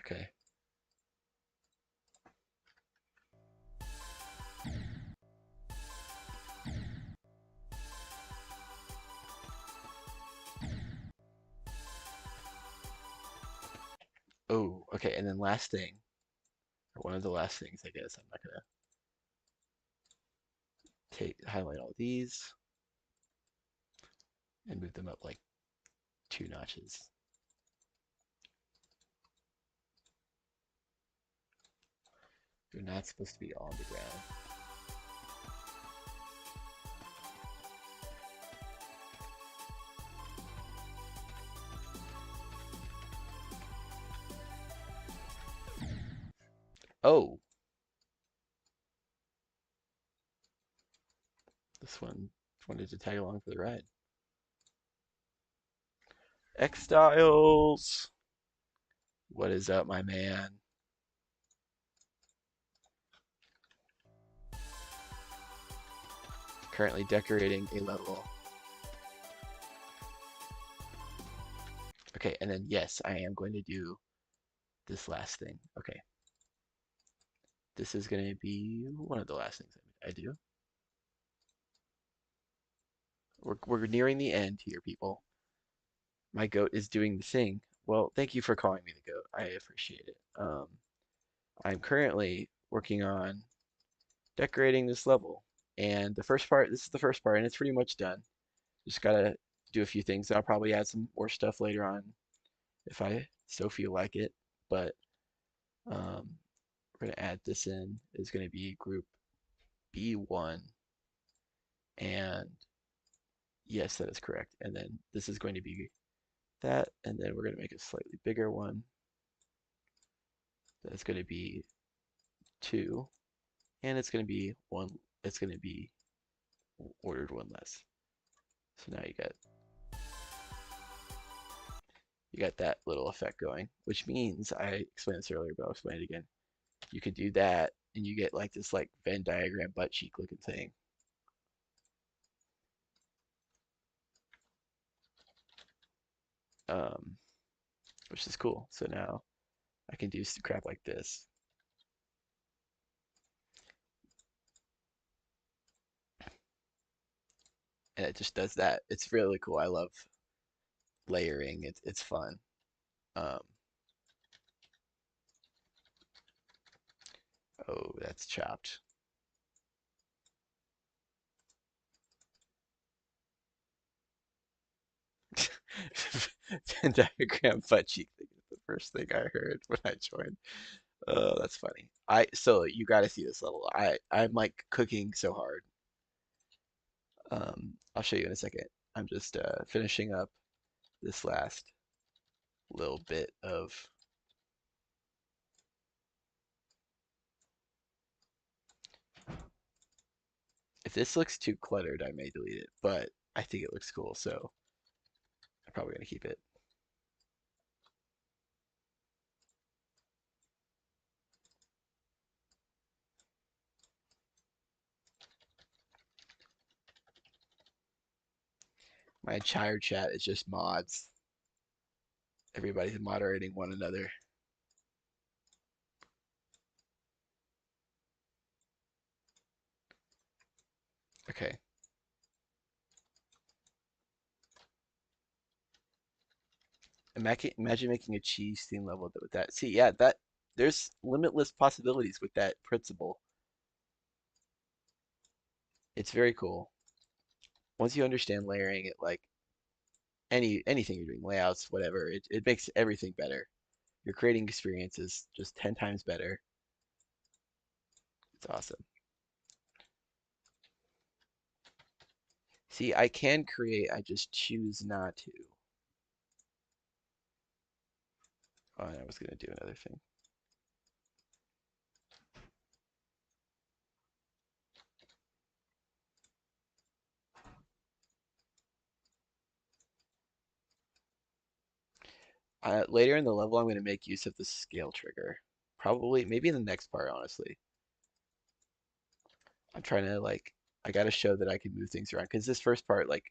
Okay. Oh, okay, and then last thing, or one of the last things, I guess, I'm not gonna highlight all these and move them up like 2 notches. They're not supposed to be on the ground. Oh, this one wanted to tag along for the ride. X Styles. What is up, my man? Currently decorating a level. Okay, and then yes, I am going to do this last thing. Okay, this is going to be one of the last things I do. We're nearing the end here, people. My goat is doing the thing. Well, thank you for calling me the goat. I appreciate it. I'm currently working on decorating this level. And the first part, this is the first part, and it's pretty much done. Just gotta do a few things. I'll probably add some more stuff later on if I so feel like it. But we're gonna add this in. Is gonna be group B1, and yes, that is correct. And then this is going to be that, and then we're gonna make a slightly bigger one. That's gonna be 2, and it's gonna be 1. It's gonna be ordered one less. So now you got that little effect going, which means I explained this earlier, but I'll explain it again. You could do that, and you get like this like Venn diagram butt cheek looking thing, um, which is cool. So now I can do crap like this, and it just does that. It's really cool. I love layering. It's fun. Um, oh, that's chopped. Venn diagram butt cheek thing is the first thing I heard when I joined. Oh, that's funny. So you got to see this level. I'm like cooking so hard. I'll show you in a second. I'm just finishing up this last little bit of. If this looks too cluttered, I may delete it, but I think it looks cool, so I'm probably gonna keep it. My entire chat is just mods. Everybody's moderating one another. Okay. Imagine making a cheese theme level with that. See, yeah, that there's limitless possibilities with that principle. It's very cool. Once you understand layering it, like anything you're doing, layouts, whatever, it makes everything better. You're creating experiences just 10 times better. It's awesome. See, I can create, I just choose not to. Oh, and I was gonna do another thing. Later in the level, I'm gonna make use of the scale trigger. Probably, maybe in the next part, honestly. I'm trying to like, I gotta show that I can move things around because this first part, like,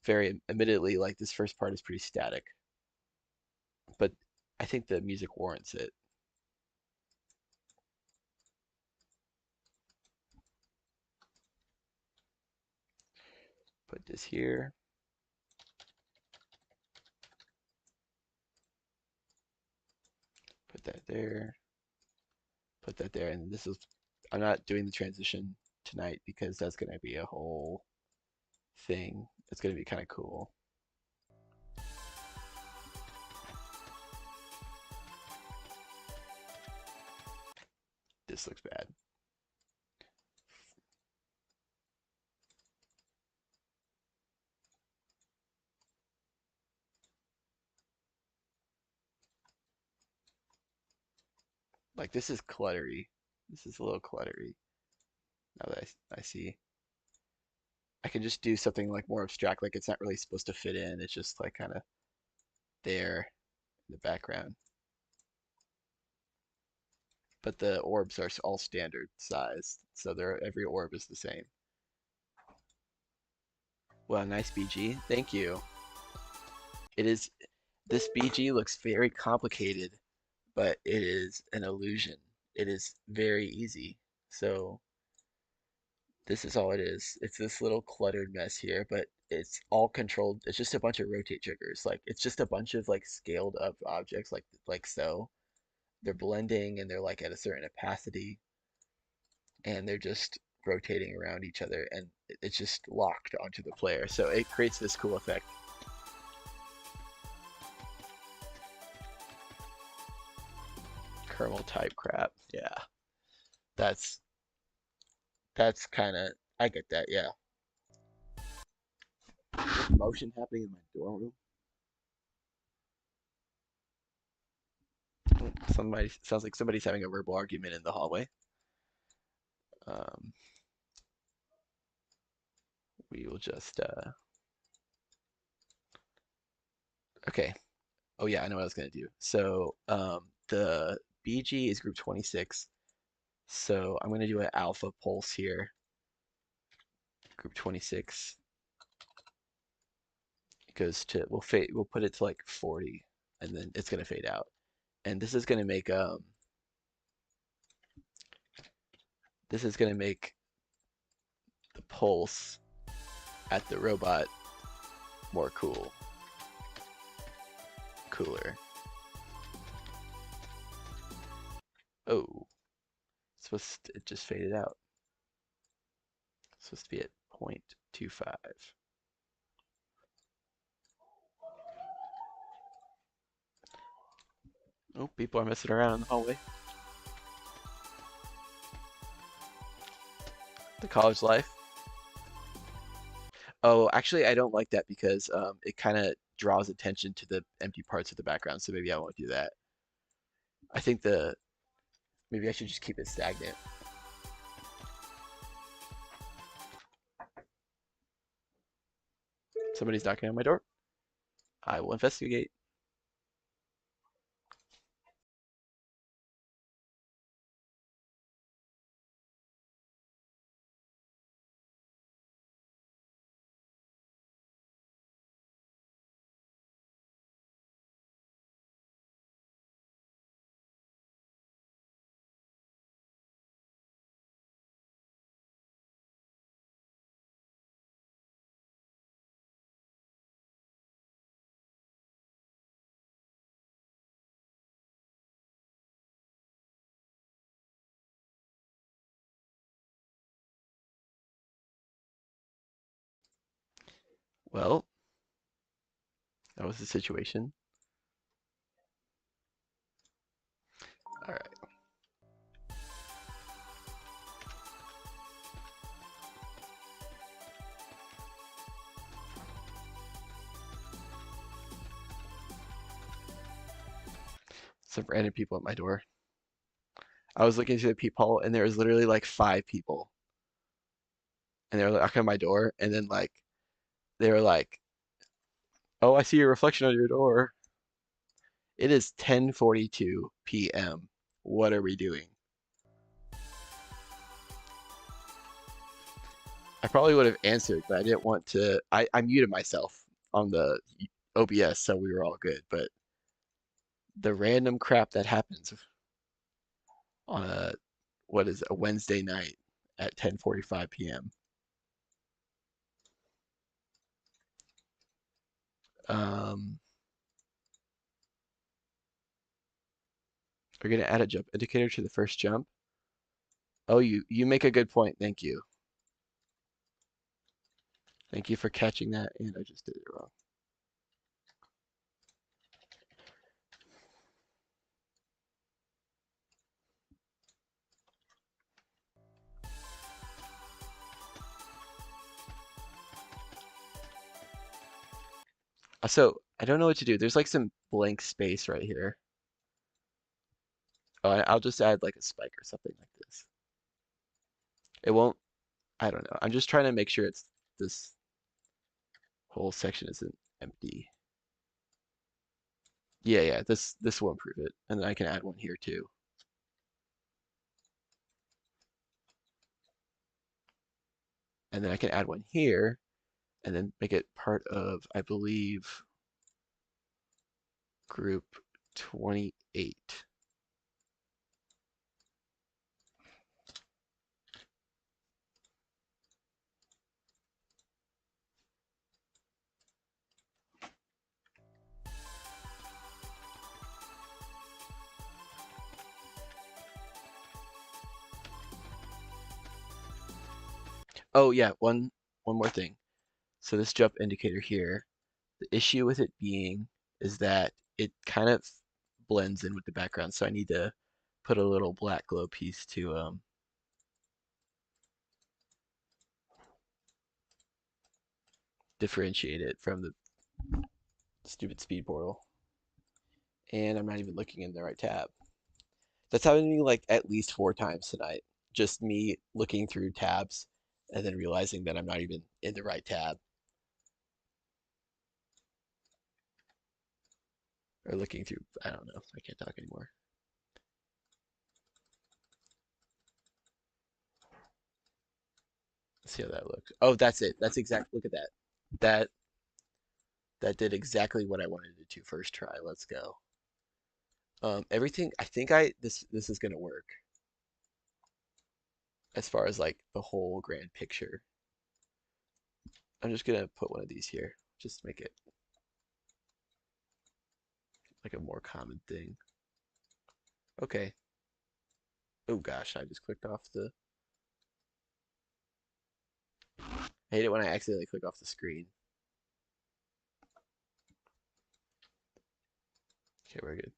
very admittedly, like this first part is pretty static, but I think the music warrants it. Put this here, put that there, put that there, and this is, I'm not doing the transition tonight because that's gonna be a whole thing. It's gonna be kind of cool. This looks bad. Like this is cluttery. This is a little cluttery. Now that I see, I can just do something like more abstract. Like it's not really supposed to fit in. It's just like kind of there in the background. but the orbs are all standard size, so every orb is the same. Well, nice BG. Thank you. It is This BG looks very complicated, but it is an illusion. It is very easy. So this is all it is. It's this little cluttered mess here, but it's all controlled. It's just a bunch of rotate triggers. Like it's just a bunch of like scaled up objects like so. They're blending and they're like at a certain opacity and they're just rotating around each other and it's just locked onto the player. So it creates this cool effect. Kernel type crap. Yeah. That's that's kind of I get that. Yeah. Motion happening in my dorm room. Somebody sounds like somebody's having a verbal argument in the hallway. Um, we will just okay. Oh yeah, I know what I was gonna do. So the BG is group 26. So I'm gonna do an alpha pulse here. Group 26 goes to we'll put it to like 40 and then it's gonna fade out. And this is gonna make the pulse at the robot more cooler. Oh, it just faded out. It's supposed to be at 0.25. Oh, people are messing around in the hallway. The college life. Oh, actually, I don't like that because it kind of draws attention to the empty parts of the background. So maybe I won't do that. I think maybe I should just keep it stagnant. Somebody's knocking on my door. I will investigate. Well, that was the situation. All right. Some random people at my door. I was looking through the peephole and there was literally like 5 people. And they were knocking on my door. And then they were like, "Oh, I see your reflection on your door." It is 10:42 p.m. What are we doing? I probably would have answered, but I didn't want to. I muted myself on the OBS, so we were all good. But the random crap that happens on a Wednesday night at 10:45 p.m. Um, we're gonna add a jump indicator to the first jump. Oh, you make a good point. Thank you. Thank you for catching that, and I just did it wrong. So I don't know what to do. There's like some blank space right here. Oh, I'll just add like a spike or something like this. It won't, I don't know. I'm just trying to make sure this whole section isn't empty. Yeah, this will improve it. And then I can add one here too. And then I can add one here and then make it part of, I believe, group 28. Oh yeah, one more thing. So this jump indicator here, the issue with it being is that it kind of blends in with the background. So I need to put a little black glow piece to differentiate it from the stupid speed portal. And I'm not even looking in the right tab. That's happened to me like at least 4 times tonight. Just me looking through tabs and then realizing that I'm not even in the right tab. Or looking through, I don't know, I can't talk anymore. Let's see how that looks. Oh, that's it. That's exact. Look at that. That that did exactly what I wanted it to first try. Let's go. Everything. I think this is gonna work as far as like the whole grand picture. I'm just gonna put one of these here, just to make it like a more common thing. Okay. Oh gosh, I just clicked off the. I hate it when I accidentally click off the screen. Okay, we're good.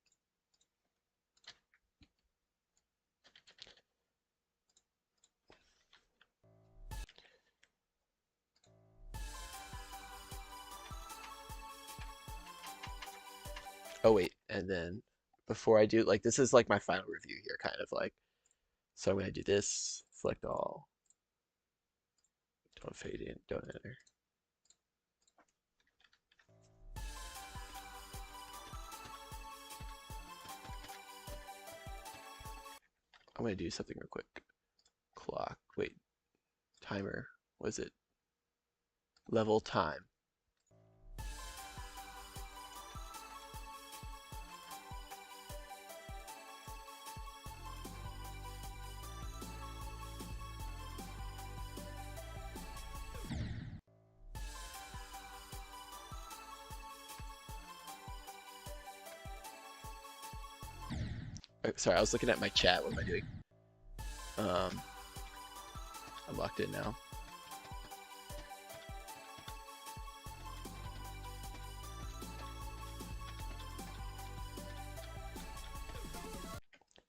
Oh wait, and then before I do, like this is like my final review here, kind of like. So I'm gonna do this, select all, don't fade in, don't enter. I'm gonna do something real quick. Clock, wait, timer, was it? Level time. Sorry, I was looking at my chat. What am I doing? Um, I'm locked in now.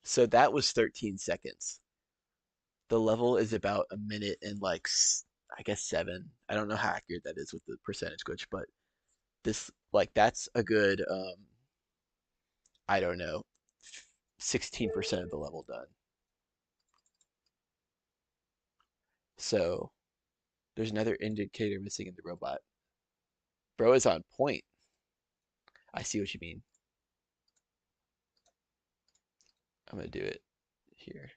So that was 13 seconds. The level is about a minute and like I guess 7. I don't know how accurate that is with the percentage glitch, but this like that's a good I don't know 16% of the level done. So there's another indicator missing in the robot. Bro is on point. I see what you mean. I'm gonna do it here.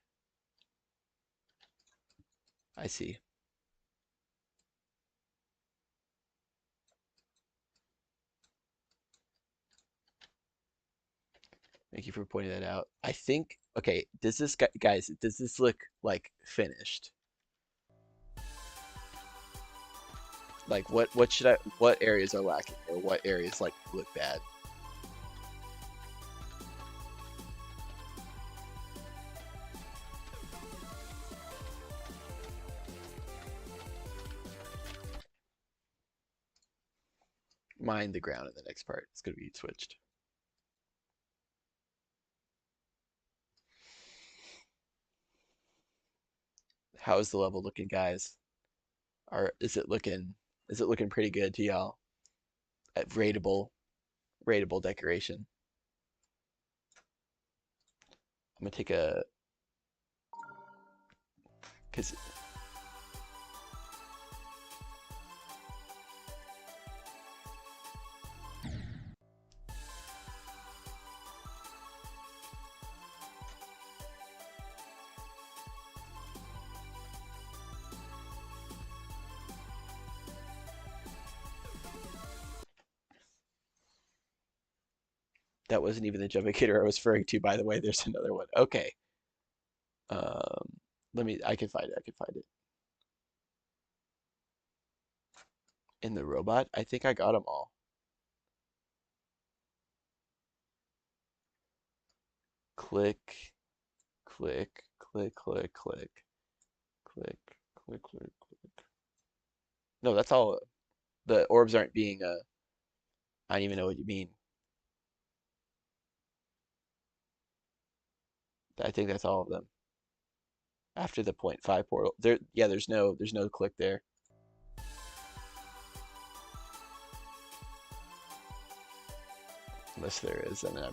I see. Thank you for pointing that out. I think, okay, does this, guys, does this look like finished? Like what areas are lacking or what areas like look bad? Mine the ground in the next part. It's gonna be switched. How is the level looking, guys? Are is it looking pretty good to y'all? At rateable decoration. I'm gonna take a because That wasn't even the jump indicator I was referring to, by the way. There's another one. Okay. Um, I can find it. I can find it. In the robot, I think I got them all. Click, click, click, click, click, click, click, click, click. No, that's all. The orbs aren't being, I don't even know what you mean. I think that's all of them. After the point 0.5 portal. Yeah, there's no click there. Unless there is, and then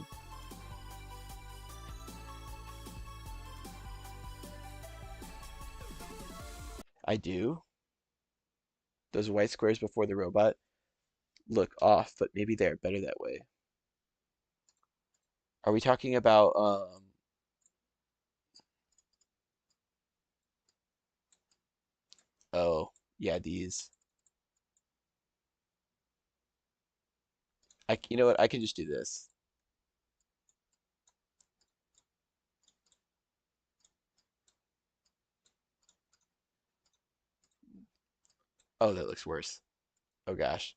I do. Those white squares before the robot look off, but maybe they're better that way. Are we talking about oh, yeah, these. You know what? I can just do this. Oh, that looks worse. Oh gosh.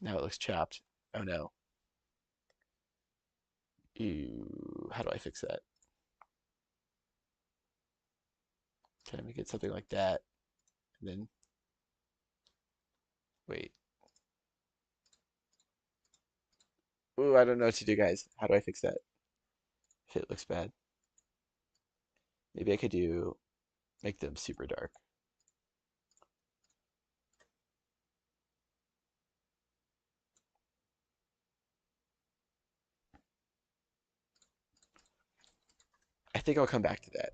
Now it looks chopped. Oh no. Ew, how do I fix that? Can I make it something like that? And then wait. Ooh, I don't know what to do, guys. How do I fix that? If it looks bad. Maybe I could make them super dark. I think I'll come back to that.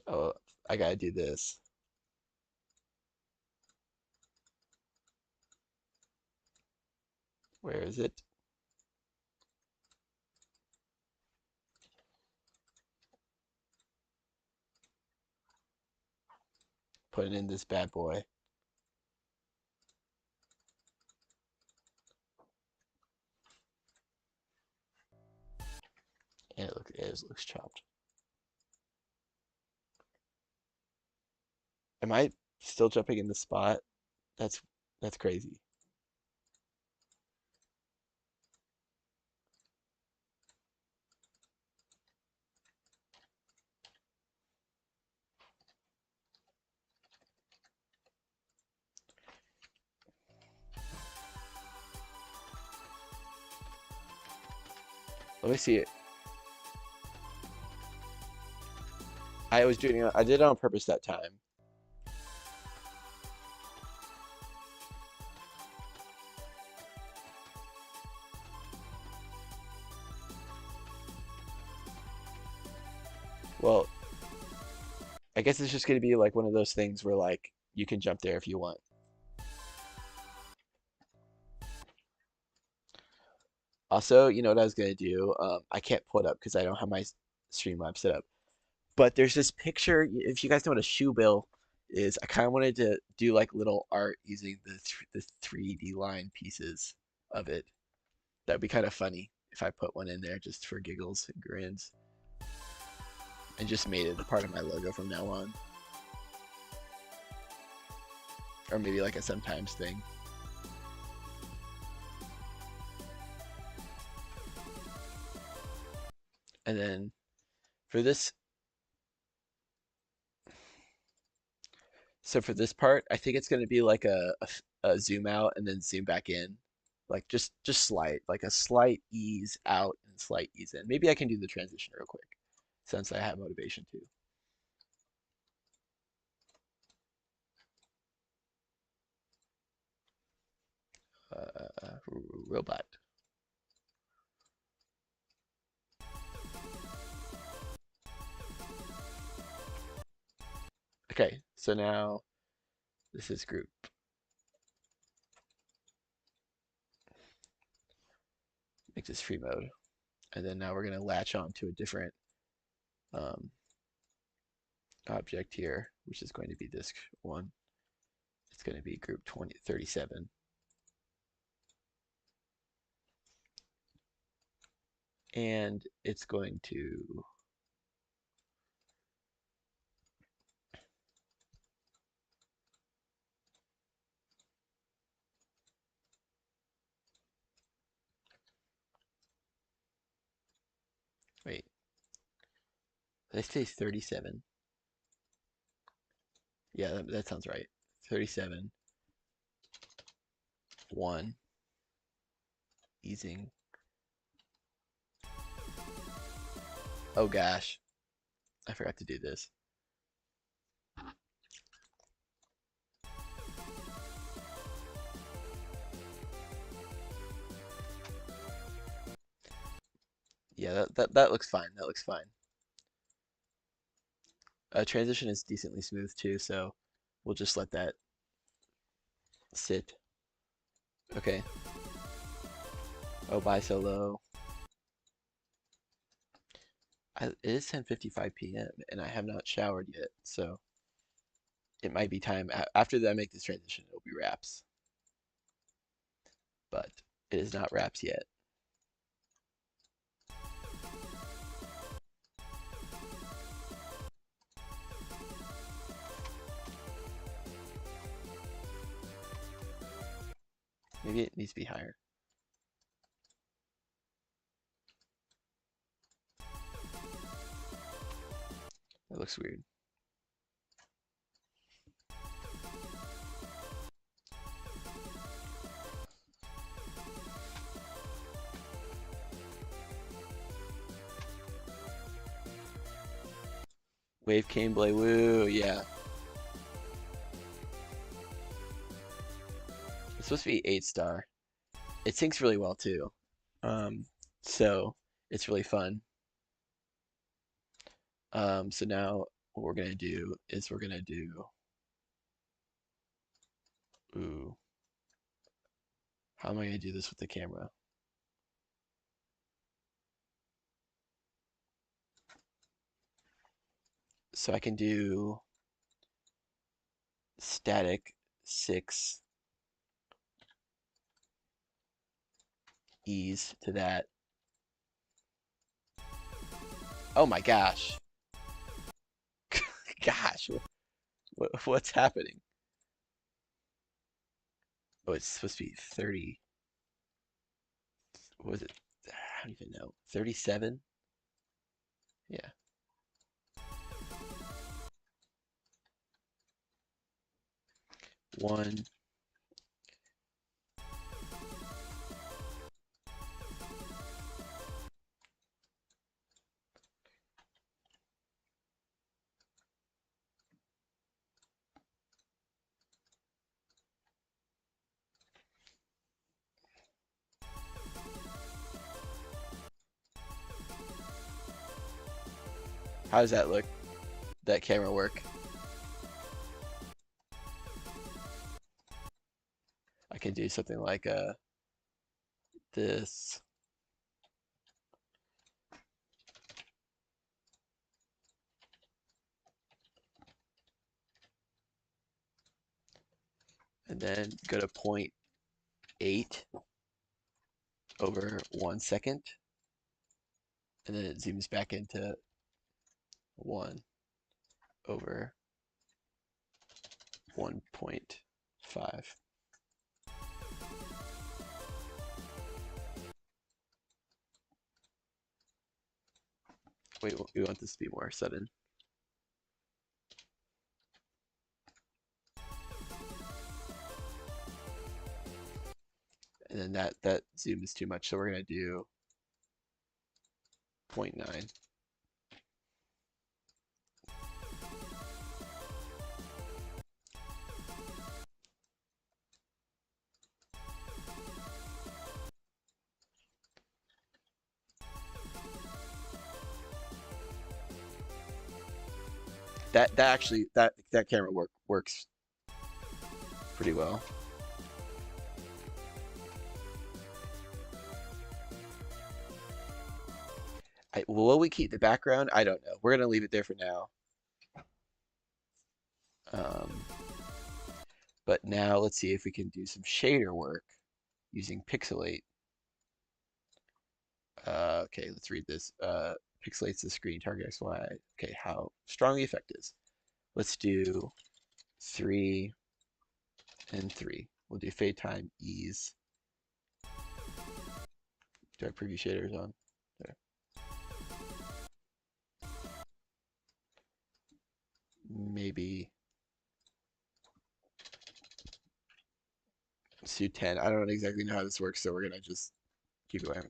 Oh, I gotta do this. Where is it? Put it in this bad boy. And it looks chopped. Am I still jumping in the spot? That's that's crazy. Let me see it. I did it on purpose that time. Well, I guess it's just gonna be like one of those things where like you can jump there if you want. Also, you know what I was gonna do? I can't pull it up because I don't have my Streamlabs set up. But there's this picture. If you guys know what a shoe bill is, I kind of wanted to do like little art using the 3D line pieces of it. That'd be kind of funny if I put one in there just for giggles and grins, and just made it a part of my logo from now on, or maybe like a sometimes thing. And then for this, so for this part, I think it's going to be like a zoom out and then zoom back in, like just slight, like a slight ease out and slight ease in. Maybe I can do the transition real quick, since I have motivation to. robot. Okay, so now this is group. Make this free mode. And then now we're going to latch on to a different um, object here, which is going to be this one. It's going to be group 37. And it's going to wait. Did I say 37? Yeah, that sounds right. 37, 1, easing. Oh gosh, I forgot to do this. Yeah, that looks fine. That looks fine. Transition is decently smooth too, so we'll just let that sit. Okay. Oh, bye solo. It is 10:55 p.m. and I have not showered yet, so it might be time. After I make this transition, it'll be wraps, but it is not wraps yet. Maybe it needs to be higher. That looks weird. Wave Caneblade, woo, yeah. It's supposed to be 8-star. It syncs really well too. Um, so it's really fun. So now what we're gonna do is we're gonna do, ooh, how am I gonna do this with the camera? So I can do static 6 ease to that. Oh my gosh. Gosh, what's happening? Oh, it's supposed to be 30. What was it? I don't even know. 37? Yeah. 1. How does that look? That camera work? I can do something like this. And then go to 0.8 over 1 second. And then it zooms back into 1 over 1.5. Wait, we want this to be more sudden. And then that zoom is too much, so we're gonna do 0.9. That actually that camera works pretty well. Will we keep the background? I don't know. We're gonna leave it there for now. Um, but now let's see if we can do some shader work using Pixelate. Okay, let's read this. Pixelates the screen, target X, Y. Okay, how strong the effect is. Let's do 3 and 3. We'll do fade time, ease. Do I have preview shaders on? There. Maybe let's do 10. I don't exactly know how this works, so we're gonna just keep going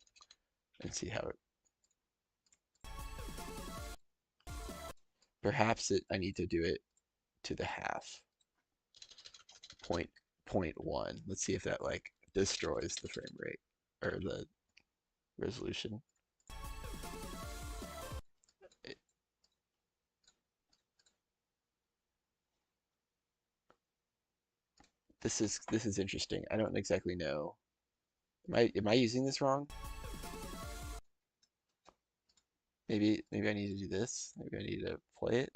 and see how it. Perhaps I need to do it to the half. Point one. Let's see if that like destroys the frame rate or the resolution. It, this is interesting. I don't exactly know. Am I using this wrong? Maybe I need to do this. Maybe I need to play it.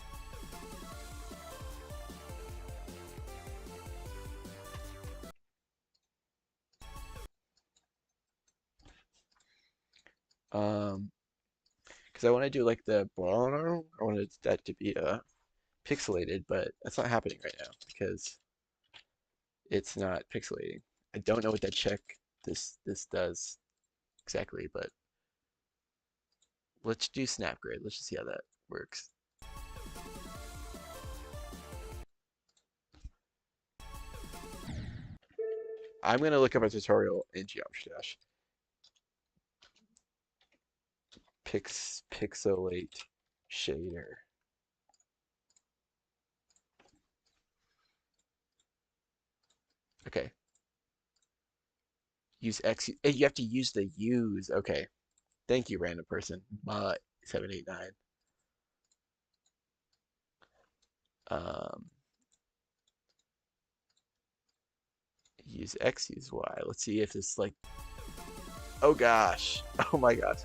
Because I want to do like the I wanted that to be pixelated, but that's not happening right now because it's not pixelating. I don't know what that check this does exactly, but let's do snap grid. Let's just see how that works. I'm gonna look up a tutorial in Geometry Dash. Pixelate shader. Okay. Use X. You have to use the use. Okay. Thank you, random person. 789. Um, use X, use Y. Let's see if this like. Oh gosh. Oh my gosh.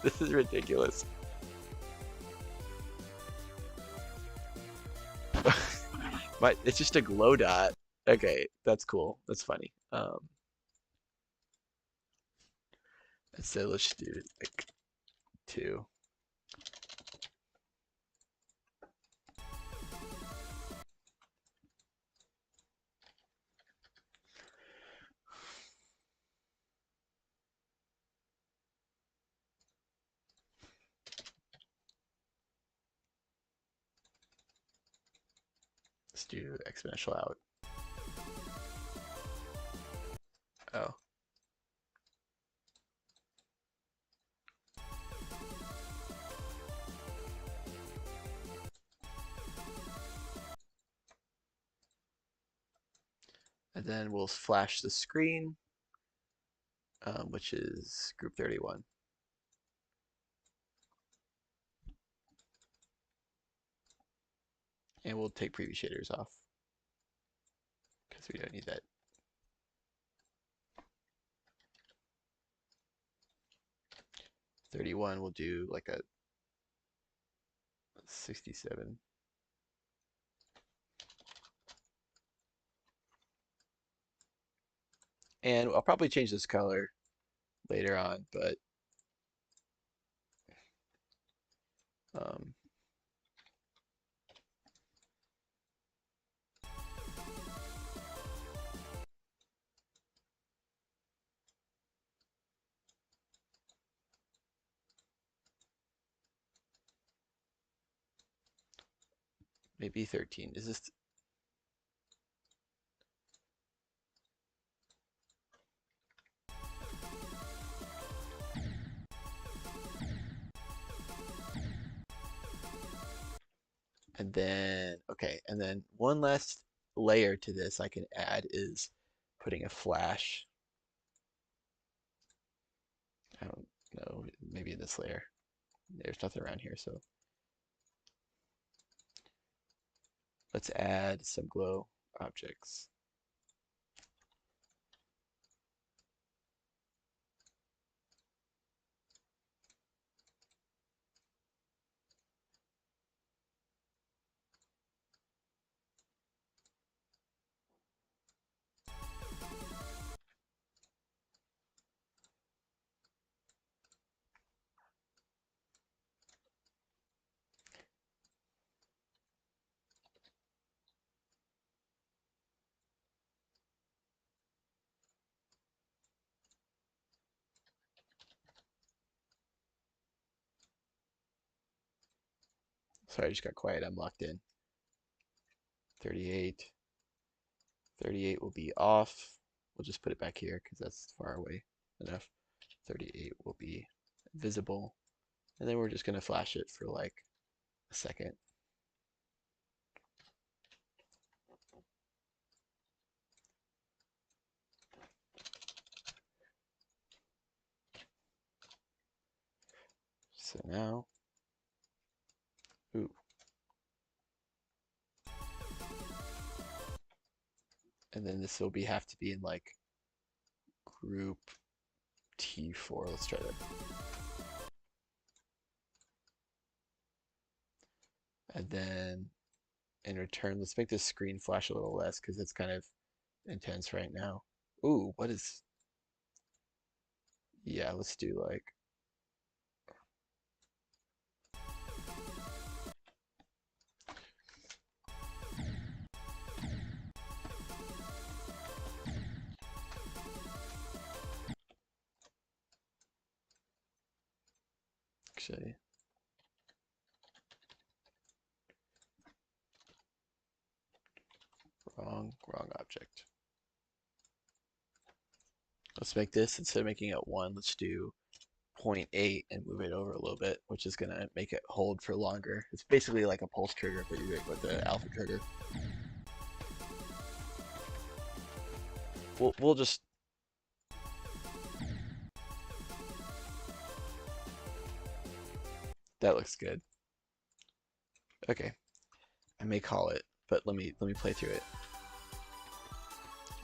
This is ridiculous. It's just a glow dot. Okay, that's cool. That's funny. So let's do like 2. Let's do exponential out. Oh, and then we'll flash the screen, which is group 31. And we'll take preview shaders off because we don't need that. 31, we'll do like a 67. And I'll probably change this color later on, but um, maybe 13. Is this? And then, okay, and then one last layer to this I can add is putting a flash. I don't know, maybe in this layer. There's nothing around here, so let's add some glow objects. Sorry, I just got quiet. I'm locked in. 38. 38 will be off. We'll just put it back here because that's far away enough. 38 will be visible. And then we're just going to flash it for like a second. So now, ooh. And then this will be have to be in like group T4. Let's try that. And then in return, let's make this screen flash a little less because it's kind of intense right now. Ooh, what is, yeah, let's do like, actually, wrong object. Let's make this, instead of making it 1, let's do 0.8 and move it over a little bit, which is going to make it hold for longer. It's basically like a pulse trigger, but you're doing with the alpha trigger. We'll just, that looks good. Okay, I may call it, but let me play through it.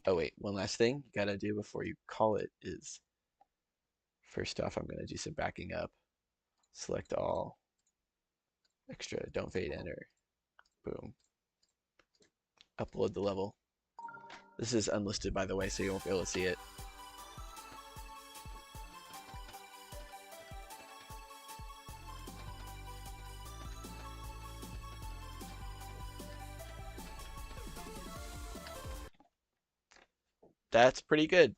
Oh wait, one last thing you gotta do before you call it is, first off, I'm gonna do some backing up. Select all, extra, don't fade enter, boom. Upload the level. This is unlisted, by the way, so you won't be able to see it. That's pretty good.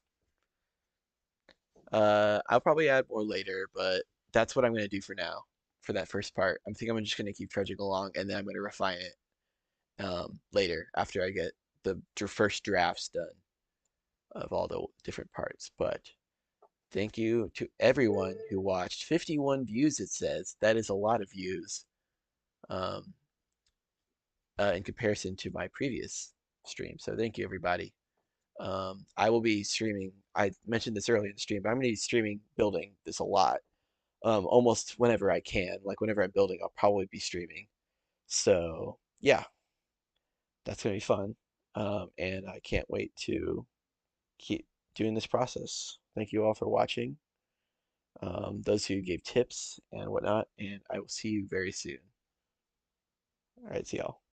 I'll probably add more later, but that's what I'm gonna do for now, for that first part. I think I'm just gonna keep trudging along, and then I'm gonna refine it later after I get the first drafts done of all the different parts. But thank you to everyone who watched. 51 views, it says. That is a lot of views um, in comparison to my previous stream. So thank you, everybody. I will be streaming. I mentioned this earlier in the stream, but I'm going to be streaming building this a lot. Almost whenever I can. Like whenever I'm building, I'll probably be streaming. So yeah, that's going to be fun. And I can't wait to keep doing this process. Thank you all for watching. Those who gave tips and whatnot, and I will see you very soon. All right, see y'all.